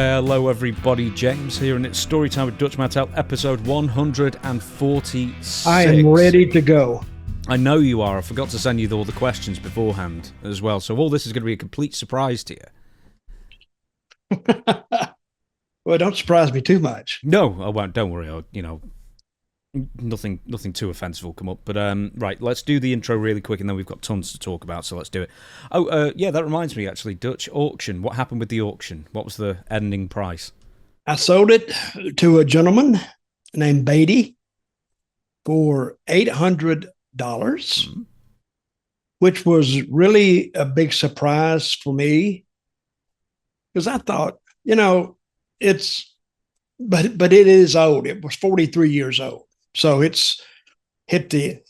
Hello everybody, James here, and it's Storytime with Dutch Mantell, episode 146. I am ready to go. I know you are. I forgot to send you all the questions beforehand as well, so all this is going to be a complete surprise to you. Well, don't surprise me too much. No, I won't. Don't worry. Nothing too offensive will come up. But right, let's do the intro really quick, and then we've got tons to talk about. So let's do it. Yeah, that reminds me actually. Dutch auction. What happened with the auction? What was the ending price? I sold it to a gentleman named Beatty for $800, which was really a big surprise for me because I thought, but it is old. It was 43 years old. So it hit the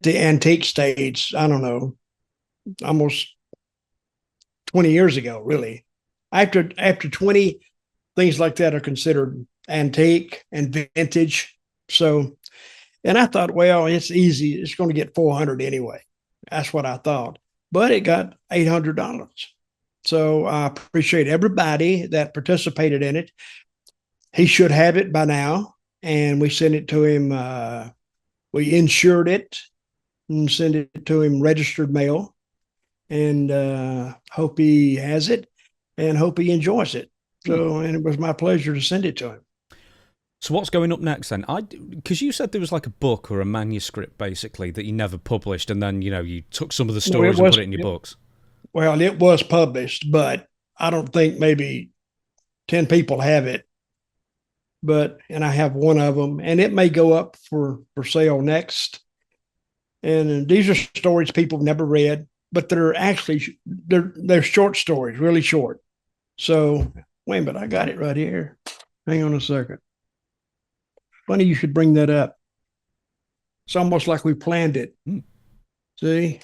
antique stage, I don't know, almost 20 years ago, really. After 20, things like that are considered antique and vintage. So, and I thought, well, it's easy. It's going to get 400 anyway. That's what I thought. But it got $800. So I appreciate everybody that participated in it. He should have it by now. And we sent it to him. We insured it and sent it to him registered mail. And hope he has it and hope he enjoys it. So, and it was my pleasure to send it to him. So what's going up next then? Because you said there was like a book or a manuscript basically that you never published, and then you took some of the stories and put it in your books. Well, it was published, but I don't think maybe 10 people have it. And I have one of them, and it may go up for sale next. And these are stories people have never read, but they're actually they're short stories, really short. So wait a minute, I got it right here. Hang on a second. Funny you should bring that up. It's almost like we planned it. See?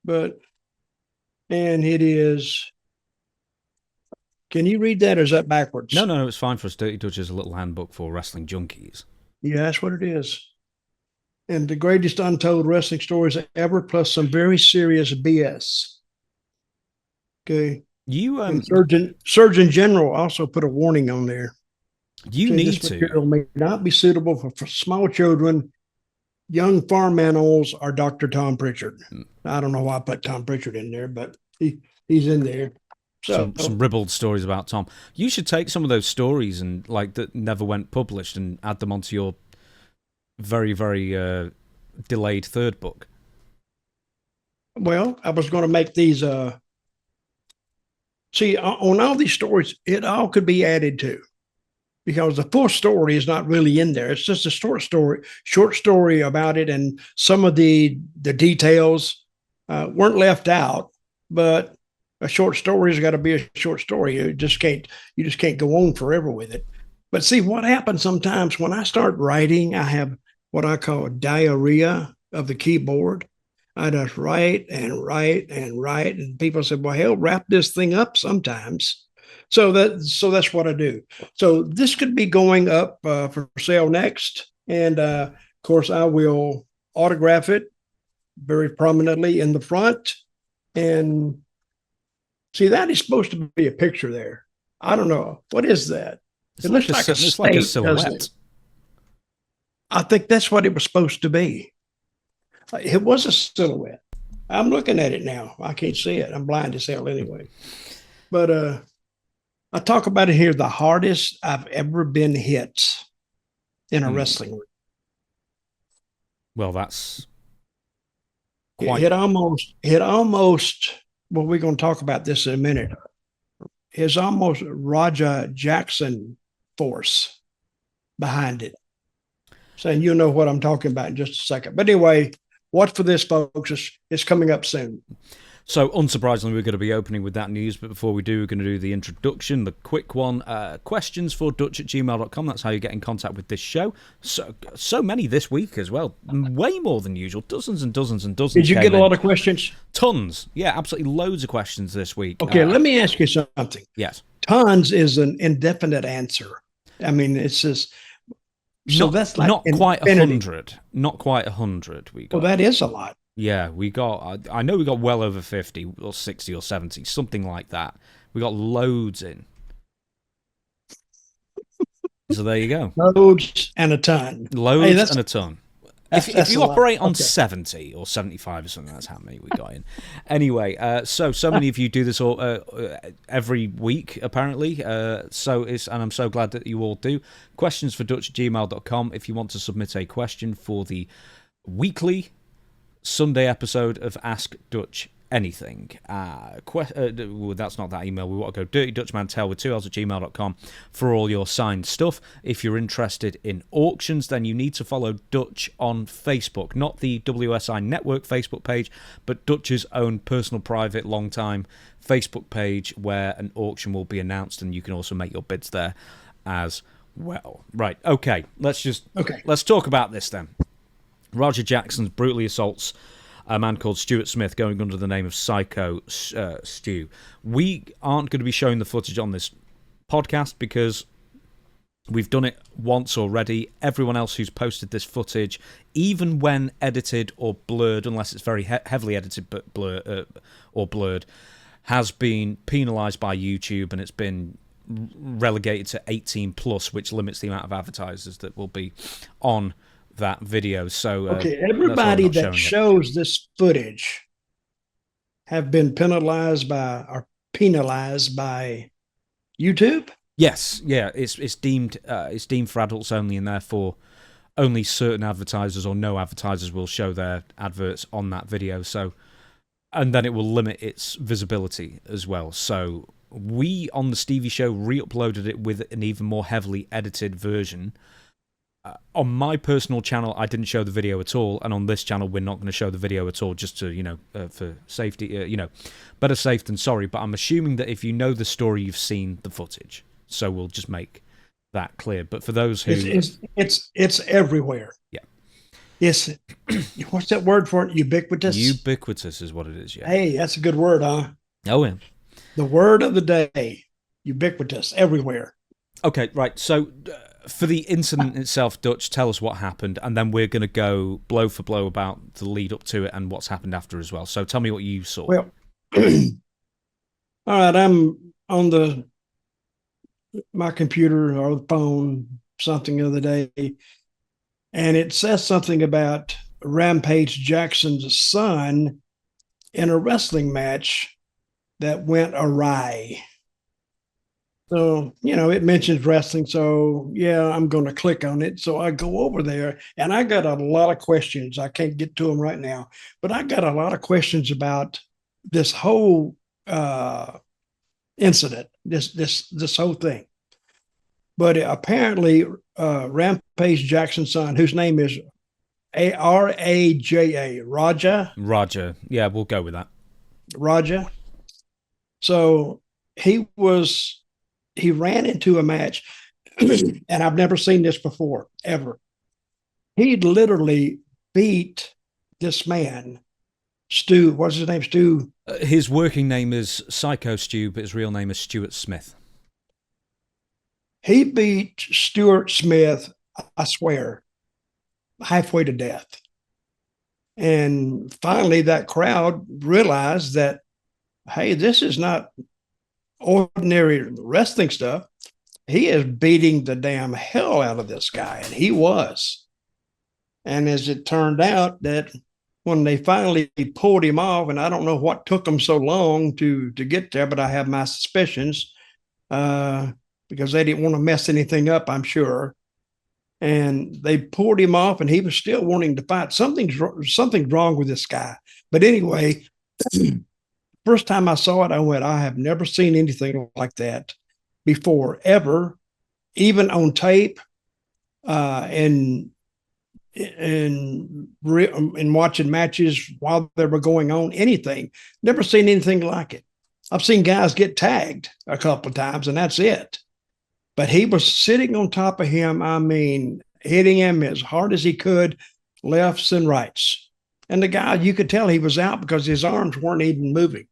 And it is. Can you read that, or is that backwards? No, it's fine for us. Dirty Dutch is a little handbook for wrestling junkies. Yeah, that's what it is. And the greatest untold wrestling stories ever, plus some very serious BS. Okay. And Surgeon General also put a warning on there. You need this material may not be suitable for small children, young farm animals, or Dr. Tom Pritchard. I don't know why I put Tom Pritchard in there, but he's in there. So, some ribald stories about Tom. You should take some of those stories and that never went published and add them onto your very, very delayed third book. Well, I was going to make these. See, on all these stories, it all could be added to, because the full story is not really in there. It's just a short story about it, and some of the details weren't left out, but. A short story has got to be a short story. You just can't go on forever with it. But see, what happens sometimes when I start writing, I have what I call diarrhea of the keyboard. I just write and write and write, and people say, "Well, hell, wrap this thing up sometimes." So that's what I do. So this could be going up for sale next, and of course, I will autograph it very prominently in the front. And see, that is supposed to be a picture there. I don't know. What is that? It looks like a silhouette. I think that's what it was supposed to be. It was a silhouette. I'm looking at it now. I can't see it. I'm blind as hell anyway. But I talk about it here, the hardest I've ever been hit in a wrestling ring. Well, that's quite... It almost... Well, we're going to talk about this in a minute. It's almost Raja Jackson force behind it. Saying you'll know what I'm talking about in just a second. But anyway, watch for this, folks. It's coming up soon. So, unsurprisingly, we're going to be opening with that news. But before we do, we're going to do the introduction, the quick one. Questions for Dutch@gmail.com. That's how you get in contact with this show. So many this week as well. Way more than usual. Dozens and dozens and dozens. Did you get a lot of questions? Tons. Yeah, absolutely loads of questions this week. Okay, let me ask you something. Yes. Tons is an indefinite answer. I mean, it's just... So that's like not quite 100. Not quite 100. We got. Well, that is a lot. Yeah, we got. I know we got well over 50 or 60 or 70, something like that. We got loads in. So there you go. Loads and a ton. Loads and a ton. If you operate on 70 or 75 or something, that's how many we got in. Anyway, so many of you do this all every week, apparently. And I'm so glad that you all do. Questions for Dutch@gmail.com if you want to submit a question for the weekly Sunday episode of Ask Dutch Anything. That's not that email. We want to go Dirty Dutch Mantell with 2Ls@gmail.com for all your signed stuff. If you're interested in auctions, then you need to follow Dutch on Facebook, not the WSI Network Facebook page, but Dutch's own personal, private, long-time Facebook page where an auction will be announced, and you can also make your bids there as well. Right, okay, let's talk about this then. Roger Jackson brutally assaults a man called Stuart Smith, going under the name of Syko Stu. We aren't going to be showing the footage on this podcast because we've done it once already. Everyone else who's posted this footage, even when edited or blurred, unless it's very heavily edited but blurred, has been penalised by YouTube, and it's been relegated to 18 plus, which limits the amount of advertisers that will be on that video. So everybody that shows this footage have been penalized by YouTube. Yes, yeah, it's deemed for adults only, and therefore only certain advertisers or no advertisers will show their adverts on that video. So, and then it will limit its visibility as well. So we on the Stevie Show re-uploaded it with an even more heavily edited version. On my personal channel, I didn't show the video at all, and on this channel, we're not going to show the video at all, just to, for safety, better safe than sorry. But I'm assuming that if you know the story, you've seen the footage, so we'll just make that clear. But for those who, it's everywhere. Yeah, it's what's that word for it? Ubiquitous. Ubiquitous is what it is. Yeah. Hey, that's a good word, huh? Oh, yeah. The word of the day: ubiquitous, everywhere. Okay, right. So. For the incident itself, Dutch, tell us what happened, and then we're going to go blow for blow about the lead up to it and what's happened after as well. So tell me what you saw. Well, all right, I'm on my computer or the phone, something the other day, and it says something about Rampage Jackson's son in a wrestling match that went awry. So, it mentions wrestling. So, yeah, I'm going to click on it. So I go over there, and I got a lot of questions. I can't get to them right now, but I got a lot of questions about this whole incident, this whole thing. But apparently, Rampage Jackson's son, whose name is Raja. Roger. Yeah, we'll go with that. Raja. So he ran into a match, and I've never seen this before, ever. He literally beat this man, Stu. What's his name, Stu? His working name is Syko Stu, but his real name is Stuart Smith. He beat Stuart Smith, I swear, halfway to death. And finally, that crowd realized that, hey, this is not ordinary wrestling stuff. He is beating the damn hell out of this guy, and he was. And as it turned out, that when they finally pulled him off, and I don't know what took them so long to get there, but I have my suspicions because they didn't want to mess anything up, I'm sure. And they pulled him off, and he was still wanting to fight. Something's wrong with this guy. But anyway, first time I saw it, I went, I have never seen anything like that before, ever, even on tape, and watching matches while they were going on, anything. Never seen anything like it. I've seen guys get tagged a couple of times, and that's it. But he was sitting on top of him, I mean, hitting him as hard as he could, lefts and rights. And the guy, you could tell he was out because his arms weren't even moving.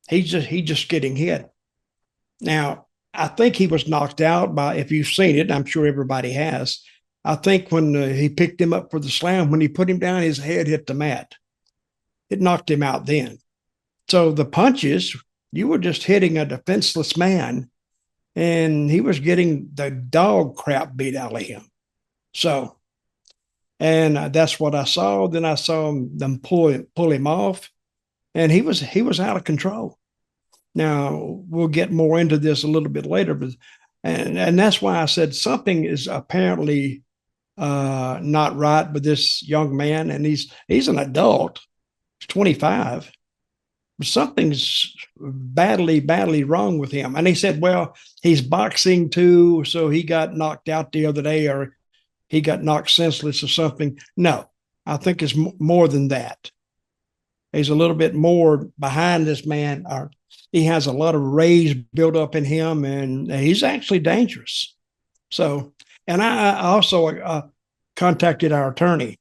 He's just getting hit. Now, I think he was knocked out by, if you've seen it, I'm sure everybody has. I think when he picked him up for the slam, when he put him down, his head hit the mat. It knocked him out then. So the punches, you were just hitting a defenseless man. and he was getting the dog crap beat out of him. So, and that's what I saw. Then I saw them pull him off, and he was out of control. Now we'll get more into this a little bit later, but and that's why I said something is apparently not right with this young man, and he's an adult, he's 25. Something's badly wrong with him. And he said, well, he's boxing too, so he got knocked out the other day, or he got knocked senseless or something. No, I think it's more than that. He's a little bit more behind this man. Or he has a lot of rage built up in him, and he's actually dangerous. So, and I also contacted our attorney,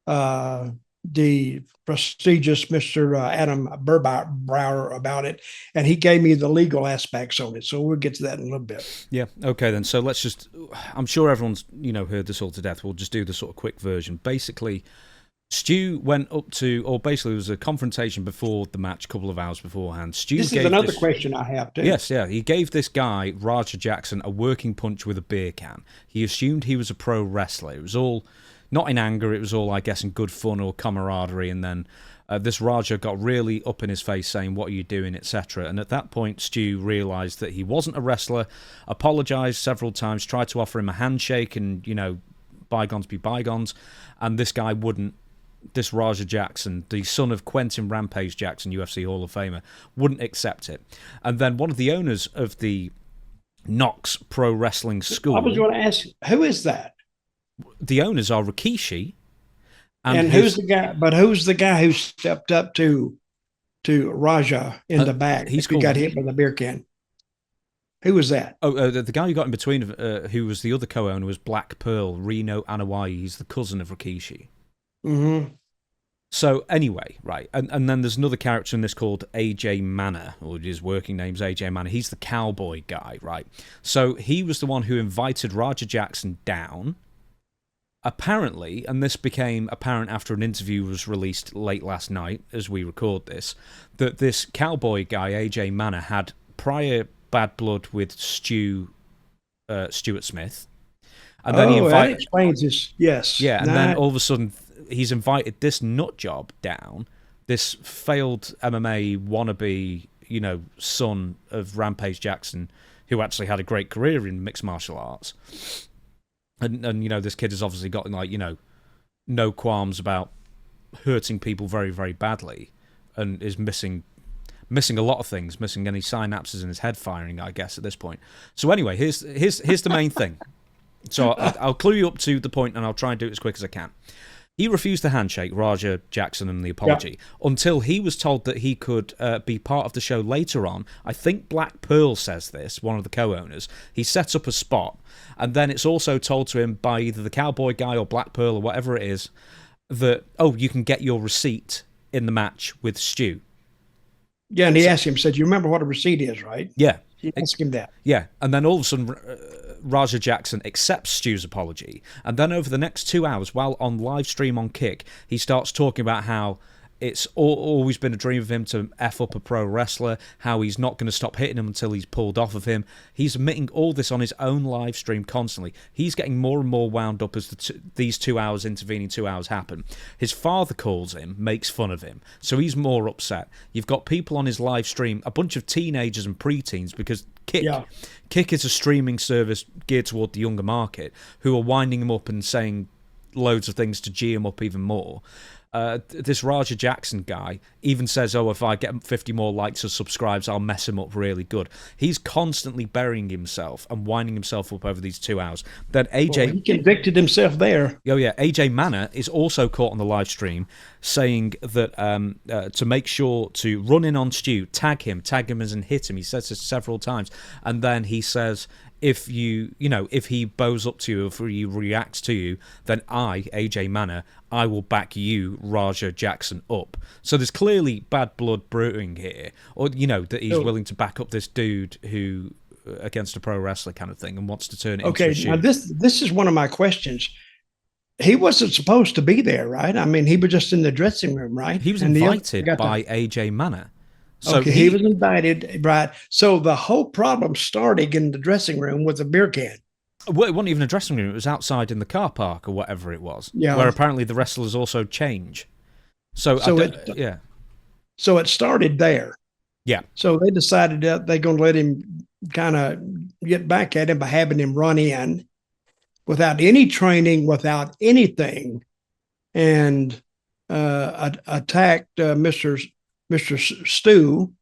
the prestigious Mr. Adam Burbauer, about it, and he gave me the legal aspects on it. So we'll get to that in a little bit. Yeah. Okay, then. So let's just. I'm sure everyone's heard this all to death. We'll just do the sort of quick version. Basically, Stu went up to, or basically, there was a confrontation before the match, a couple of hours beforehand. This is another question I have too. Yes, yeah. He gave this guy, Raja Jackson, a working punch with a beer can. He assumed he was a pro wrestler. It was all not in anger. It was all, I guess, in good fun or camaraderie. And then this Raja got really up in his face saying, what are you doing, etc. And at that point, Stu realised that he wasn't a wrestler, apologised several times, tried to offer him a handshake and, bygones be bygones. And this guy wouldn't. This Raja Jackson, the son of Quentin Rampage Jackson, UFC Hall of Famer, wouldn't accept it. And then one of the owners of the Knox Pro Wrestling School... I was going to ask, who is that? The owners are Rikishi. And who's the guy? But who's the guy who stepped up to Raja in the back? He got hit with a beer can. Who was that? The guy who got in between, who was the other co-owner, was Black Pearl, Reno Anawai. He's the cousin of Rikishi. Mm-hmm. So anyway, right, and then there's another character in this called AJ Manor, or his working name's AJ Manor. He's the cowboy guy, right? So he was the one who invited Raja Jackson down. Apparently, and this became apparent after an interview was released late last night, as we record this, that this cowboy guy, AJ Manor, had prior bad blood with Stuart Smith. And then that explains this. Yes. Yeah, and then all of a sudden he's invited this nut job down, this failed MMA wannabe, son of Rampage Jackson, who actually had a great career in mixed martial arts. And this kid has obviously got, no qualms about hurting people very, very badly, and is missing a lot of things, missing any synapses in his head firing, I guess, at this point. So anyway, here's the main thing. So I'll clue you up to the point, and I'll try and do it as quick as I can. He refused the handshake, Raja Jackson, and the apology, until he was told that he could be part of the show later on. I think Black Pearl says this, one of the co-owners. He sets up a spot, and then it's also told to him by either the cowboy guy or Black Pearl or whatever it is, that, you can get your receipt in the match with Stu. Yeah, and he asked him, said, you remember what a receipt is, right? Yeah. He asked him that. Yeah, and then all of a sudden... Raja Jackson accepts Stu's apology, and then over the next 2 hours, while on live stream on Kick, he starts talking about how it's always been a dream of him to F up a pro wrestler, how he's not going to stop hitting him until he's pulled off of him. He's admitting all this on his own live stream constantly. He's getting more and more wound up as these 2 hours, intervening 2 hours happen. His father calls him, makes fun of him, so he's more upset. You've got people on his live stream, a bunch of teenagers and preteens, because Kick is a streaming service geared toward the younger market, who are winding him up and saying loads of things to G him up even more. This Raja Jackson guy even says, if I get 50 more likes or subscribes, I'll mess him up really good. He's constantly burying himself and winding himself up over these 2 hours. Then AJ... he convicted himself there. Oh, yeah. AJ Manor is also caught on the live stream saying that to make sure to run in on Stu, tag him as in hit him. He says this several times. And then he says... if he bows up to you, if he reacts to you, then I, AJ Manor, I will back you, Raja Jackson, up. So there's clearly bad blood brewing here, or that he's willing to back up this dude who against a pro wrestler kind of thing and wants to turn it into a shoot. Now this is one of my questions. He wasn't supposed to be there, right? I mean, he was just in the dressing room, right? He was invited by AJ Manor. So okay, he was invited, right? So the whole problem started in the dressing room with a beer can. Well, it wasn't even a dressing room. It was outside in the car park or whatever it was, where Yeah. apparently the wrestlers also change. So, yeah. So it started there. Yeah. So they decided that they're going to let him kind of get back at him by having him run in without any training, without anything, and attacked Mr. Stu,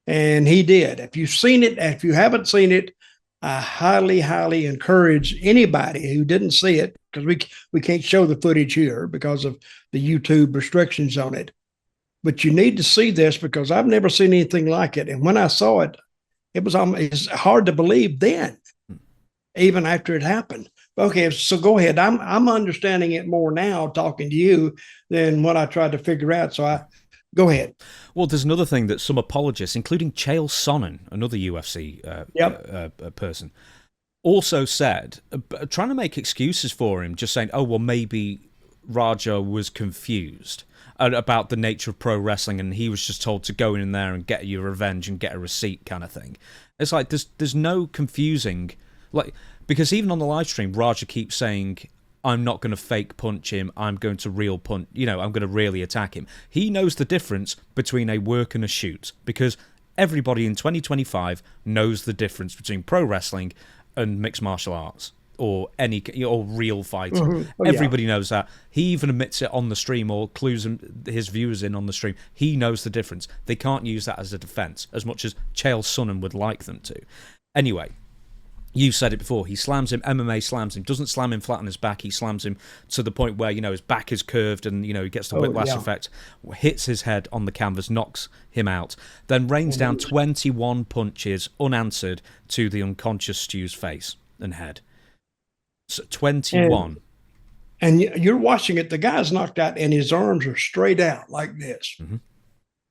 and he did. If you've seen it, if you haven't seen it, I highly, highly encourage anybody who didn't see it, because we can't show the footage here because of the YouTube restrictions on it. But you need to see this, because I've never seen anything like it. And when I saw it, it's hard to believe then, even after it happened. Okay, so go ahead. I'm understanding it more now talking to you than what I tried to figure out. So go ahead. Well, there's another thing that some apologists, including Chael Sonnen, another UFC person, also said, trying to make excuses for him, just saying, oh, well, maybe Raja was confused about the nature of pro wrestling and he was just told to go in there and get your revenge and get a receipt kind of thing. It's like there's no confusing, like, because even on the live stream, Raja keeps saying, I'm not going to fake punch him, I'm going to real punch, I'm going to really attack him. He knows the difference between a work and a shoot, because everybody in 2025 knows the difference between pro wrestling and mixed martial arts. Or real fighting. Mm-hmm. Everybody knows that. He even admits it on the stream, or clues his viewers in on the stream. He knows the difference. They can't use that as a defense, as much as Chael Sonnen would like them to. Anyway, you said it before. He slams him. MMA slams him. Doesn't slam him flat on his back. He slams him to the point where his back is curved, and he gets the whiplash effect. Hits his head on the canvas, knocks him out. Then rains down 21 punches unanswered to the unconscious Stu's face and head. So 21. And you're watching it. The guy's knocked out and his arms are straight out like this. Mm-hmm.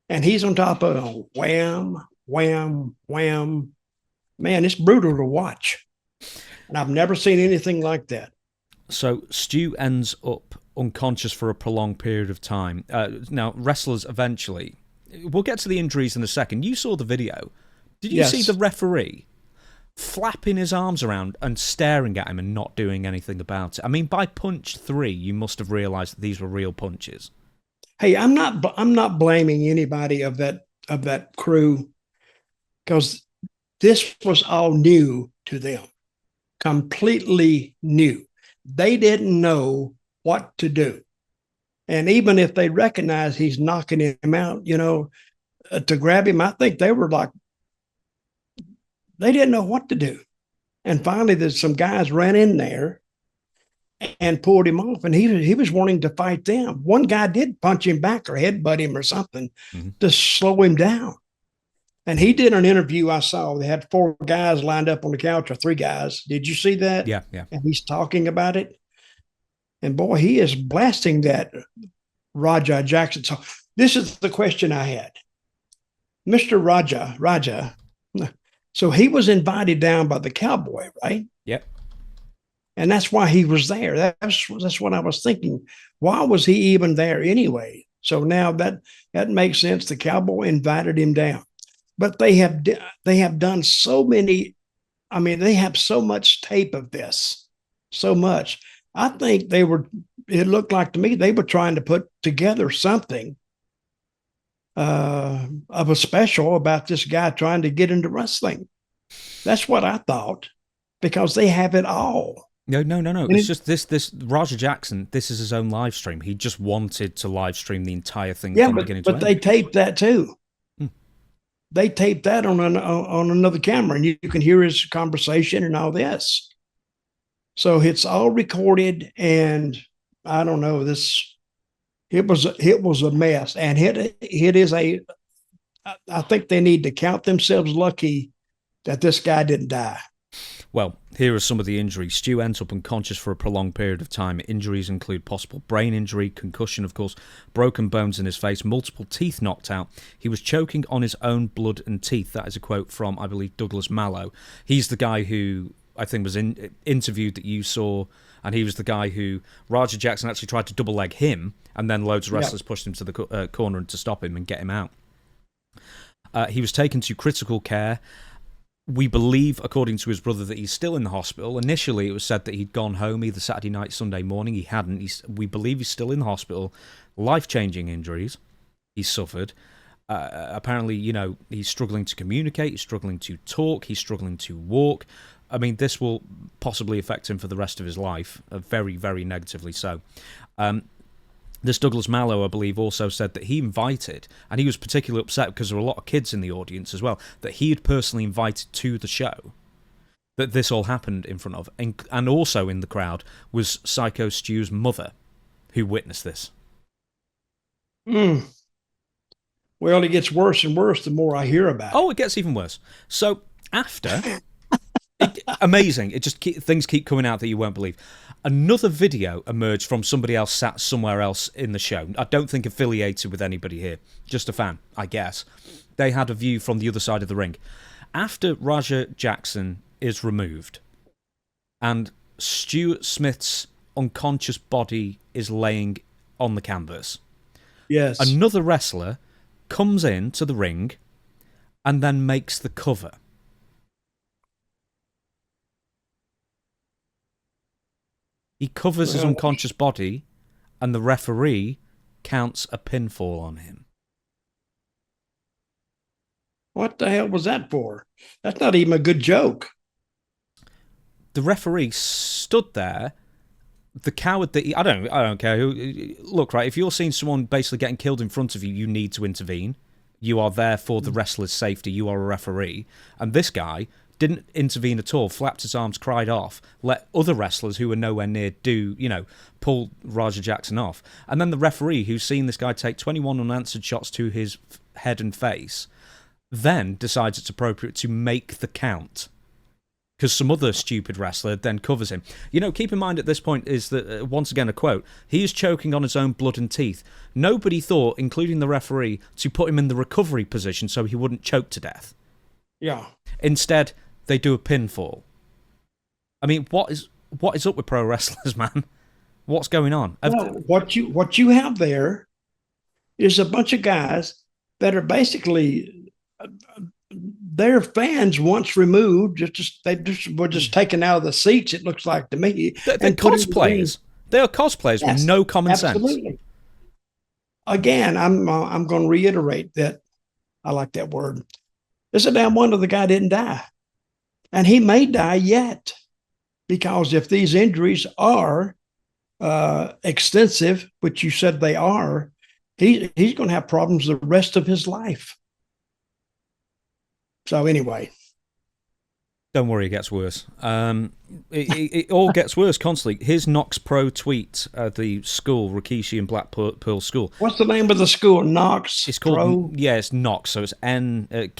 And he's on top of him. Wham, wham, wham. Man, it's brutal to watch. And I've never seen anything like that. So Stu ends up unconscious for a prolonged period of time. Now, wrestlers eventually... We'll get to the injuries in a second. You saw the video. Did you see the referee flapping his arms around and staring at him and not doing anything about it? I mean, by punch 3, you must have realized that these were real punches. Hey, I'm not blaming anybody of that crew, because this was all new to them, completely new. They didn't know what to do. And even if they recognize he's knocking him out, to grab him, I think they were like, they didn't know what to do. And finally, there's some guys ran in there and pulled him off, and he was wanting to fight them. One guy did punch him back or headbutt him or something to slow him down. And he did an interview I saw. They had 4 guys lined up on the couch, or 3 guys. Did you see that? Yeah. And he's talking about it. And boy, he is blasting that Raja Jackson. So this is the question I had. Mr. Raja, so he was invited down by the Cowboy, right? Yep. And that's why he was there. That's what I was thinking. Why was he even there anyway? So now that makes sense. The Cowboy invited him down. But they have done so many. I mean, they have so much tape of this, so much. I think it looked like to me they were trying to put together something of a special about this guy trying to get into wrestling. That's what I thought, because they have it all. No. It's just this Raja Jackson, this is his own live stream. He just wanted to live stream the entire thing from beginning to end. But they taped that too. They taped that on another camera, and you can hear his conversation and all this. So it's all recorded, and I don't know, it was a mess, and it is I think they need to count themselves lucky that this guy didn't die. Well, here are some of the injuries. Stu ends up unconscious for a prolonged period of time. Injuries include possible brain injury, concussion, of course, broken bones in his face, multiple teeth knocked out. He was choking on his own blood and teeth. That is a quote from, I believe, Douglas Mallow. He's the guy who I think was interviewed that you saw, and he was the guy who Raja Jackson actually tried to double leg him, and then loads of wrestlers pushed him to the corner to stop him and get him out. He was taken to critical care. We believe, according to his brother, that he's still in the hospital. Initially, it was said that he'd gone home either Saturday night, Sunday morning. He hadn't. We believe he's still in the hospital. Life-changing injuries he's suffered. Apparently, he's struggling to communicate. He's struggling to talk. He's struggling to walk. I mean, this will possibly affect him for the rest of his life, very, very negatively so. This Douglas Mallow, I believe, also said that he invited, and he was particularly upset because there were a lot of kids in the audience as well, that he had personally invited to the show, that this all happened in front of. And also in the crowd was Syko Stu's mother, who witnessed this. Well, it gets worse and worse the more I hear about it. Oh, it gets even worse. So after... amazing. Things keep coming out that you won't believe. Another video emerged from somebody else sat somewhere else in the show. I don't think affiliated with anybody here. Just a fan, I guess. They had a view from the other side of the ring. After Raja Jackson is removed and Stuart Smith's unconscious body is laying on the canvas, yes, another wrestler comes into the ring and then makes the cover. He covers his unconscious body, and the referee counts a pinfall on him. What the hell was that for? That's not even a good joke. The referee stood there. The coward that I don't care who. Look, right. If you're seeing someone basically getting killed in front of you, you need to intervene. You are there for the wrestler's safety. You are a referee, and this guy didn't intervene at all, flapped his arms, cried off, let other wrestlers who were nowhere near pull Raja Jackson off. And then the referee, who's seen this guy take 21 unanswered shots to his head and face, then decides it's appropriate to make the count. Because some other stupid wrestler then covers him. Keep in mind at this point is that, once again, a quote, he is choking on his own blood and teeth. Nobody thought, including the referee, to put him in the recovery position so he wouldn't choke to death. Yeah. Instead, they do a pinfall. I mean, what is up with pro wrestlers, man? What's going on? Well, what you have there is a bunch of guys that are basically their fans once removed. They were just taken out of the seats. It looks like to me. They're cosplayers. They are cosplayers with no common sense. Again, I'm going to reiterate that. I like that word. It's a damn wonder the guy didn't die. And he may die yet, because if these injuries are extensive, which you said they are, he's going to have problems the rest of his life. So anyway. Don't worry, it gets worse. It all gets worse constantly. Here's Knox Pro tweet at the school, Rikishi and Black Pearl School. What's the name of the school? Knox It's called Pro? Yeah, it's Knox. So it's Knoxk,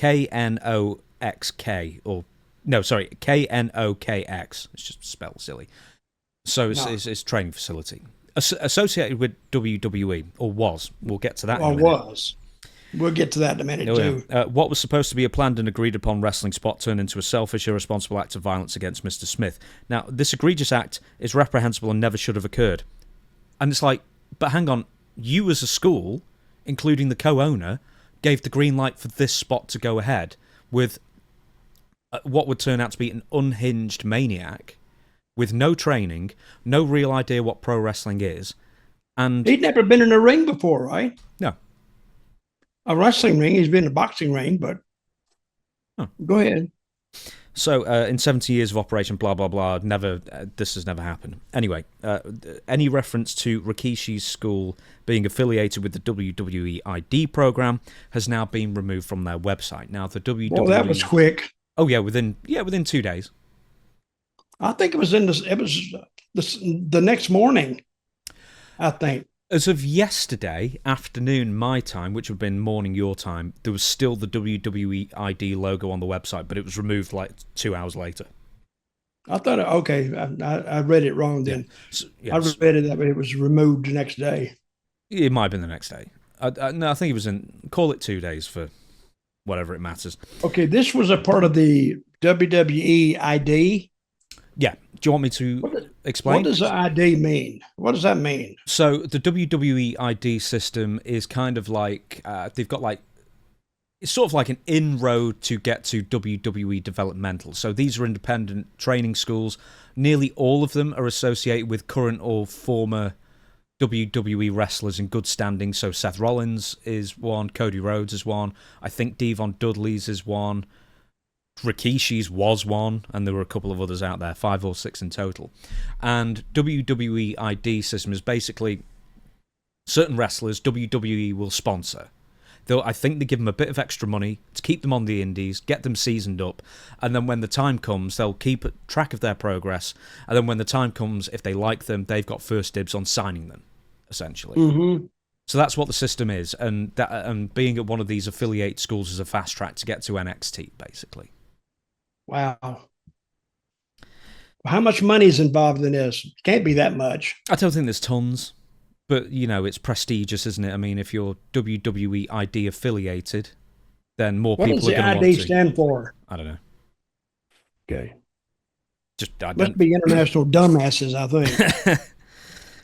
or no, sorry, Knokx. It's just spelled silly. So it's training facility associated with WWE, or was. We'll get to that. Or was. We'll get to that in a minute, too. Yeah. What was supposed to be a planned and agreed upon wrestling spot turned into a selfish, irresponsible act of violence against Mr. Smith. Now, this egregious act is reprehensible and never should have occurred. And it's like, but hang on, you as a school, including the co-owner, gave the green light for this spot to go ahead with what would turn out to be an unhinged maniac with no training, no real idea what pro wrestling is. And he'd never been in a ring before, right? No. A wrestling ring. He's been in a boxing ring, but Go ahead. So, in 70 years of operation, blah, blah, blah, this has never happened. Anyway, any reference to Rikishi's school being affiliated with the WWE ID program has now been removed from their website. Now, the WWE... Well, that was quick. Oh, yeah, within 2 days. I think it was the next morning, I think. As of yesterday afternoon, my time, which would have been morning your time, there was still the WWE ID logo on the website, but it was removed like 2 hours later. I thought, okay, I read it wrong then. I read it that it was removed the next day. It might have been the next day. No, I think it was call it 2 days for whatever it matters. Okay, this was a part of the WWE ID. Yeah. Do you want me to explain? What does the ID mean? What does that mean? So the WWE ID system is kind of like, they've got like, it's sort of like an inroad to get to WWE developmental. So these are independent training schools. Nearly all of them are associated with current or former WWE wrestlers in good standing. So Seth Rollins is one, Cody Rhodes is one, I think Devon Dudley's is one, Rikishi's was one, and there were a couple of others out there, 5 or 6 in total. And WWE ID system is basically certain wrestlers WWE will sponsor. I think they give them a bit of extra money to keep them on the indies, get them seasoned up, and then when the time comes, they'll keep track of their progress, and then when the time comes, if they like them, they've got first dibs on signing them, essentially. Mm-hmm. So that's what the system is, and being at one of these affiliate schools is a fast track to get to NXT, basically. Wow. How much money is involved in this? Can't be that much. I don't think there's tons. But, it's prestigious, isn't it? I mean, if you're WWE ID affiliated, then more people are going to want to. What does the ID stand for? I don't know. Okay. Must be international dumbasses, I think.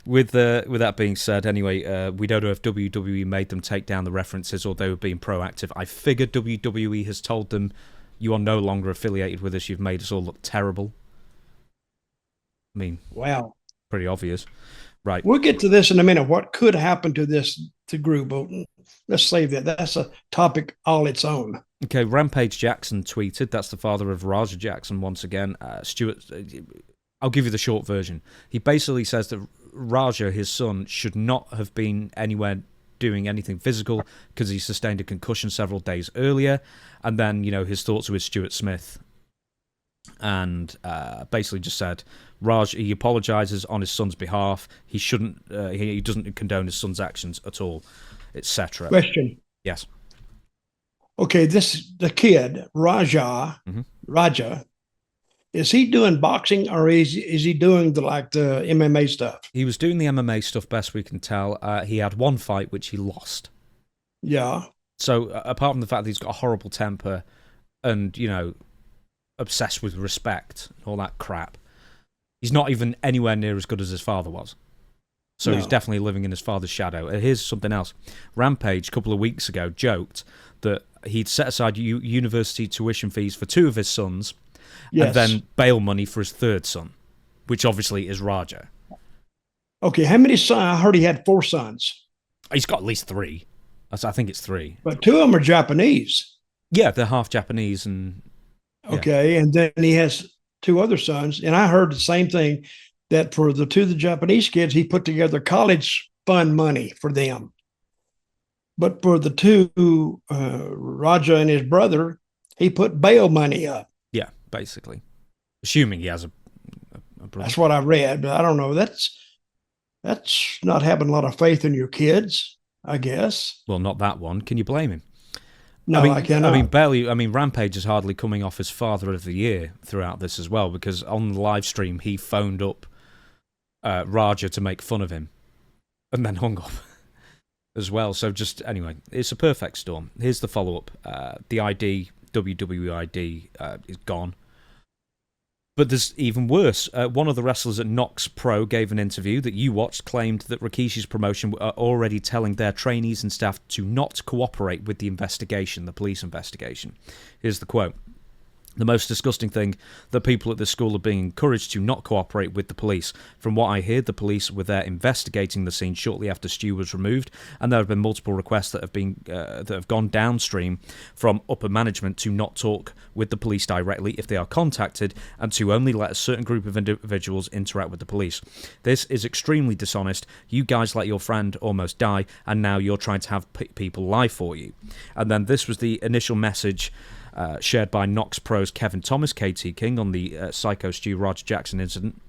With that being said, anyway, we don't know if WWE made them take down the references or they were being proactive. I figured WWE has told them, you are no longer affiliated with us, you've made us all look terrible. I mean, wow. Pretty obvious. Right. We'll get to this in a minute. What could happen to group? Let's save that. That's a topic all its own. Okay, Rampage Jackson tweeted, that's the father of Raja Jackson once again. Stuart, I'll give you the short version. He basically says that Raja, his son, should not have been anywhere doing anything physical because he sustained a concussion several days earlier. And then, his thoughts with Stuart Smith. And basically just said, he apologizes on his son's behalf. He shouldn't. He doesn't condone his son's actions at all, etc. Question. Yes. Okay, the kid Raja. Is he doing boxing or is he doing the MMA stuff? He was doing the MMA stuff, best we can tell. He had one fight which he lost. Yeah. So apart from the fact that he's got a horrible temper, and obsessed with respect and all that crap, he's not even anywhere near as good as his father was. So he's definitely living in his father's shadow. And here's something else. Rampage, a couple of weeks ago, joked that he'd set aside university tuition fees for 2 of his sons, and then bail money for his 3rd son, which obviously is Raja. Okay, how many sons? I heard he had 4 sons. He's got at least 3. I think it's 3. But 2 of them are Japanese. Yeah, they're half Japanese and... Okay, and then he has 2 other sons, and I heard the same thing, that for the Japanese kids, he put together college fund money for them. But for the 2, Raja and his brother, he put bail money up. Yeah, basically. Assuming he has a brother. That's what I read, but I don't know. That's not having a lot of faith in your kids, I guess. Well, not that one. Can you blame him? No, I cannot. I mean, Rampage is hardly coming off as Father of the Year throughout this as well, because on the live stream, he phoned up Raja to make fun of him and then hung up as well. So anyway, it's a perfect storm. Here's the follow-up. The ID, WWE ID, is gone. But there's even worse. One of the wrestlers at Nox Pro gave an interview that you watched, claimed that Rikishi's promotion are already telling their trainees and staff to not cooperate with the investigation, the police investigation. Here's the quote. The most disgusting thing, that people at this school are being encouraged to not cooperate with the police. From what I hear, the police were there investigating the scene shortly after Stu was removed, and there have been multiple requests that have gone downstream from upper management to not talk with the police directly if they are contacted, and to only let a certain group of individuals interact with the police. This is extremely dishonest. You guys let your friend almost die, and now you're trying to have people lie for you. And then this was the initial message shared by Nox Pro's Kevin Thomas, KT King, on the Syko Stu Roger Jackson incident.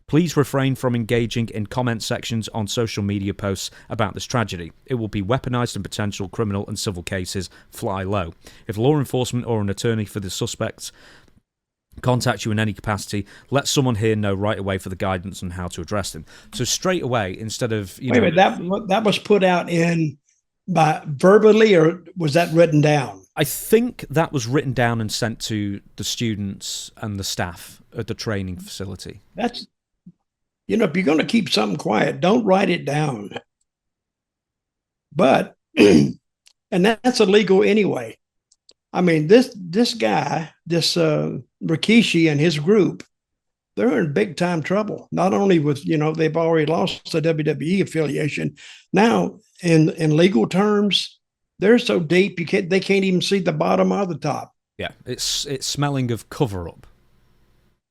Please refrain from engaging in comment sections on social media posts about this tragedy. It will be weaponized in potential criminal and civil cases. Fly low. If law enforcement or an attorney for the suspects contact you in any capacity, let someone here know right away for the guidance on how to address them. So straight away, instead of... Wait a minute, that was put out by verbally, or was that written down? I think that was written down and sent to the students and the staff at the training facility. That's, if you're going to keep something quiet, don't write it down. But, and that's illegal anyway. I mean, this guy, this Rikishi and his group, they're in big time trouble. Not only with, they've already lost the WWE affiliation. Now, in legal terms, they're so deep they can't even see the bottom or the top. Yeah, it's smelling of cover up.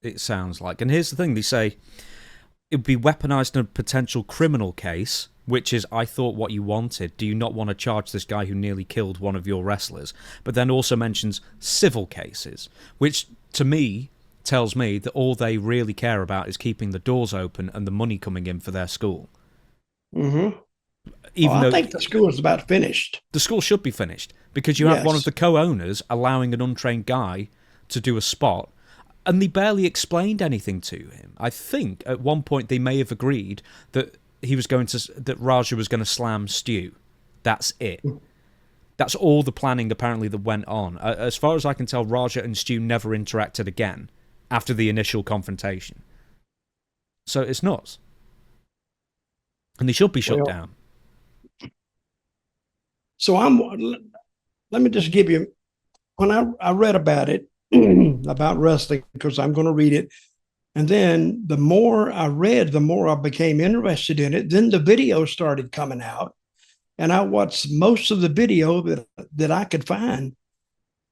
It sounds like. And here's the thing: they say it would be weaponized in a potential criminal case, which is, I thought, what you wanted. Do you not want to charge this guy who nearly killed one of your wrestlers? But then also mentions civil cases, which to me tells me that all they really care about is keeping the doors open and the money coming in for their school. Mm-hmm. Even though I think the school is about finished. The school should be finished because you have one of the co-owners allowing an untrained guy to do a spot, and they barely explained anything to him. I think at one point they may have agreed that that Raja was going to slam Stu. That's it. That's all the planning apparently that went on. As far as I can tell, Raja and Stu never interacted again after the initial confrontation. So it's nuts. And they should be shut down. So let me just give you, when I read about it, about wrestling, because I'm going to read it. And then the more I read, the more I became interested in it. Then the video started coming out, and I watched most of the video that I could find.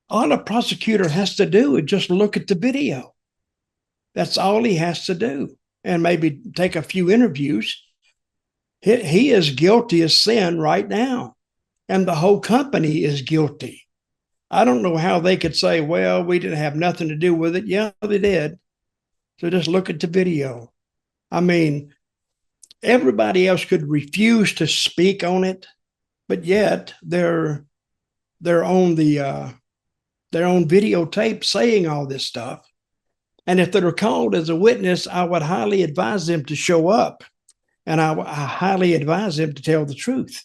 All a prosecutor has to do is just look at the video. That's all he has to do, and maybe take a few interviews. He is guilty as sin right now, and the whole company is guilty. I don't know how they could say, well, we didn't have nothing to do with it. Yeah, they did. So just look at the video. I mean, everybody else could refuse to speak on it, but yet they're on their own videotape saying all this stuff. And if they're called as a witness, I would highly advise them to show up, and I highly advise them to tell the truth,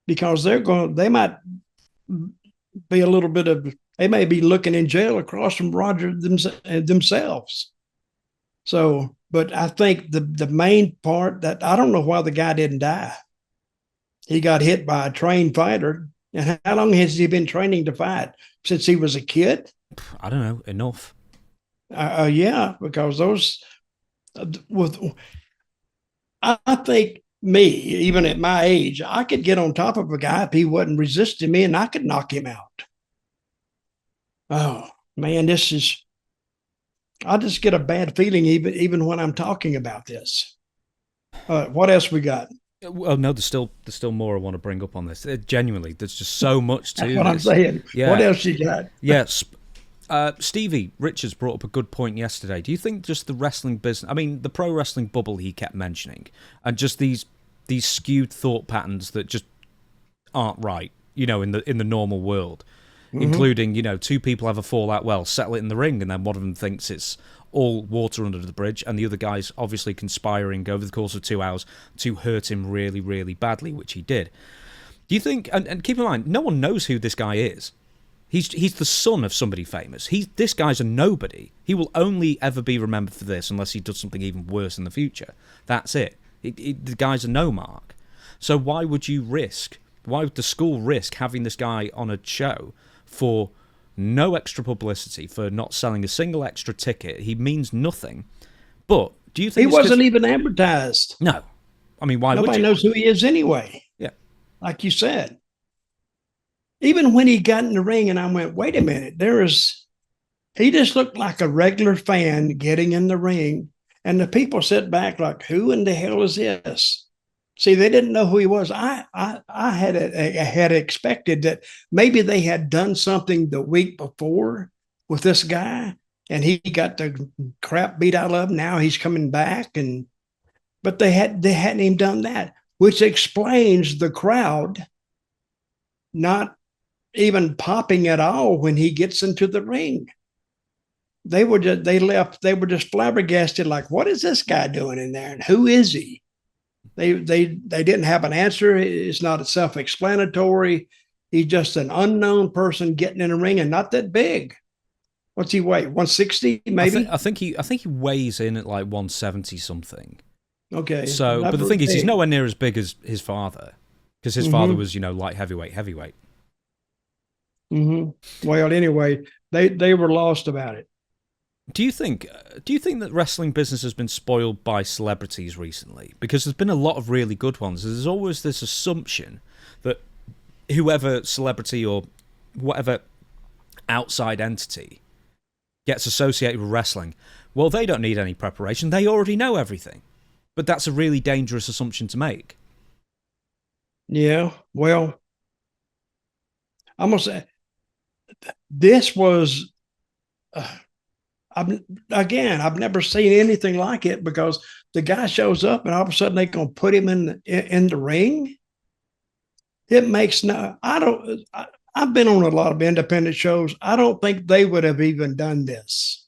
because they might be a little bit of, they may be looking in jail across from Roger themselves. So, but I think the main part, that I don't know why the guy didn't die. He got hit by a trained fighter. And how long has he been training to fight? Since he was a kid? I don't know, enough. Yeah, because those, I think me, even at my age, I could get on top of a guy if he wasn't resisting me, and I could knock him out. Oh man, I just get a bad feeling even when I'm talking about this. What else we got? Well, no, there's still more I want to bring up on this. Genuinely, there's just so much to That's what I'm saying. Yeah. What else you got? Yes. Stevie Richards brought up a good point yesterday. Do you think just the wrestling business, I mean, the pro wrestling bubble he kept mentioning, and just these skewed thought patterns that just aren't right, in the normal world, including, two people have a fallout, well, settle it in the ring, and then one of them thinks it's all water under the bridge, and the other guy's obviously conspiring over the course of 2 hours to hurt him really, really badly, which he did. Do you think, and keep in mind, no one knows who this guy is. He's the son of somebody famous. This guy's a nobody. He will only ever be remembered for this unless he does something even worse in the future. That's it. The guy's a no mark. So why would the school risk having this guy on a show for no extra publicity, for not selling a single extra ticket? He means nothing. But do you think he wasn't even advertised? No. I mean, why would you? Nobody knows who he is anyway. Yeah. Like you said. Even when he got in the ring and I went, wait a minute, he just looked like a regular fan getting in the ring. And the people sat back like, who in the hell is this? See, they didn't know who he was. I had expected that maybe they had done something the week before with this guy, and he got the crap beat out of him. Now he's coming back, but they hadn't even done that, which explains the crowd not even popping at all when he gets into the ring. They were just flabbergasted, like, what is this guy doing in there, and who is he? They didn't have an answer. It's not self-explanatory. He's just an unknown person getting in a ring, and not that big. What's he weigh? 160 maybe? I think he weighs in at like 170 something. Okay. So, but the thing is, he's nowhere near as big as his father, because his father was, light heavyweight. Well, anyway, they were lost about it. Do you think that wrestling business has been spoiled by celebrities recently? Because there's been a lot of really good ones. There's always this assumption that whoever celebrity or whatever outside entity gets associated with wrestling, well, they don't need any preparation. They already know everything. But that's a really dangerous assumption to make. Yeah. Well, I'm gonna say this was. I've never seen anything like it because the guy shows up and all of a sudden they're gonna put him in the ring. It makes no. I don't. I've been on a lot of independent shows. I don't think they would have even done this.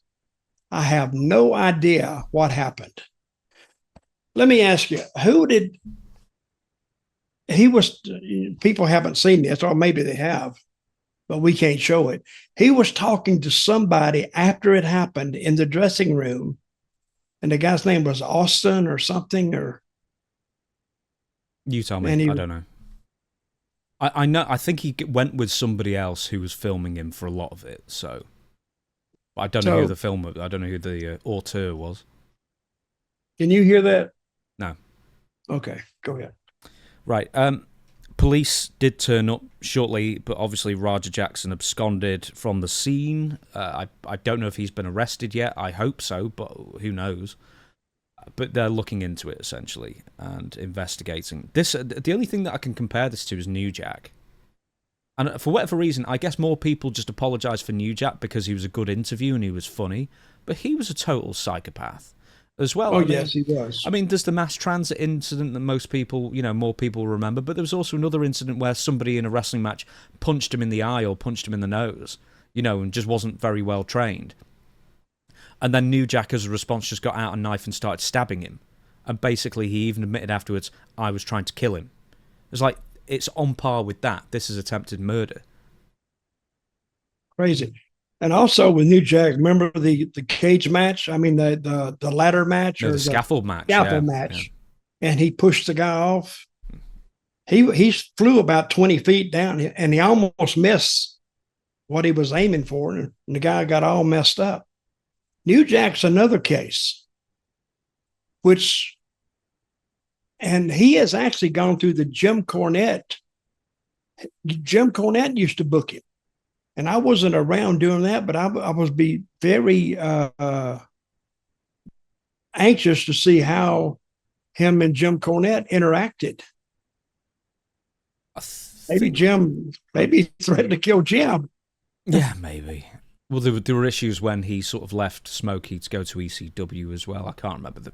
I have no idea what happened. Let me ask you, who did he was? People haven't seen this, or maybe they have, but we can't show it. He was talking to somebody after it happened in the dressing room, and the guy's name was Austin or something. Or you tell me. I don't know. I know. I think he went with somebody else who was filming him for a lot of it. So I don't know who the filmer. I don't know who the auteur was. Can you hear that? No. Okay, go ahead. Right. Police did turn up shortly, but obviously Roger Jackson absconded from the scene. I don't know if he's been arrested yet. I hope so, but who knows? But they're looking into it, essentially, and investigating. The only thing that I can compare this to is New Jack. And for whatever reason, I guess more people just apologise for New Jack because he was a good interview and he was funny, but he was a total psychopath as well. Oh, yes, he was. I mean, there's the mass transit incident that most people, more people remember, but there was also another incident where somebody in a wrestling match punched him in the eye or punched him in the nose, and just wasn't very well trained. And then New Jack, as a response, just got out a knife and started stabbing him. And basically, he even admitted afterwards, I was trying to kill him. It's like, it's on par with that. This is attempted murder. Crazy. And also with New Jack, remember the cage match? I mean, the ladder match? No, the scaffold match. Scaffold match. Yeah. And he pushed the guy off. He flew about 20 feet down, and he almost missed what he was aiming for, and the guy got all messed up. New Jack's another case, and he has actually gone through the Jim Cornette. Jim Cornette used to book him, and I wasn't around doing that, but I was be very anxious to see how him and Jim Cornette interacted. Maybe he threatened to kill Jim. Yeah, maybe. Well, there were issues when he sort of left Smokey to go to ECW as well. I can't remember the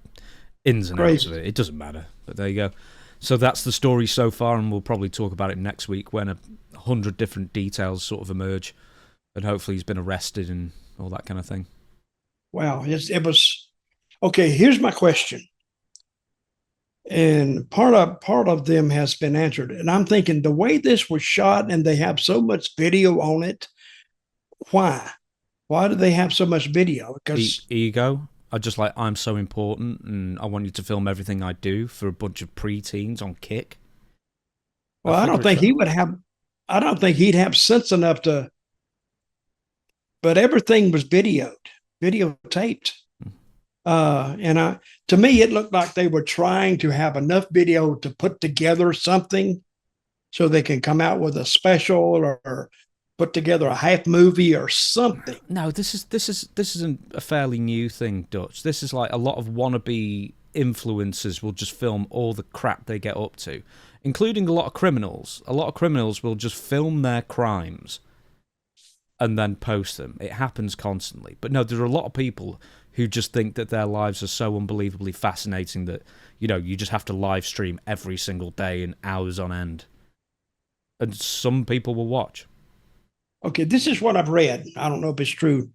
ins and outs of it. It doesn't matter, but there you go. So that's the story so far, and we'll probably talk about it next week when 100 different details sort of emerge, and hopefully he's been arrested and all that kind of thing. Wow, it was okay. Here's my question, and part of them has been answered. And I'm thinking the way this was shot, and they have so much video on it. Why? Why do they have so much video? Because ego. I'm so important, and I want you to film everything I do for a bunch of preteens on Kick. Well, I don't think he'd have sense enough to. But everything was videotaped, to me, it looked like they were trying to have enough video to put together something, so they can come out with a special or put together a half movie or something. No, this isn't a fairly new thing, Dutch. This is like a lot of wannabe influencers will just film all the crap they get up to, including a lot of criminals. A lot of criminals will just film their crimes and then post them. It happens constantly. But no, there are a lot of people who just think that their lives are so unbelievably fascinating that, you just have to live stream every single day and hours on end. And some people will watch. Okay, this is what I've read. I don't know if it's true,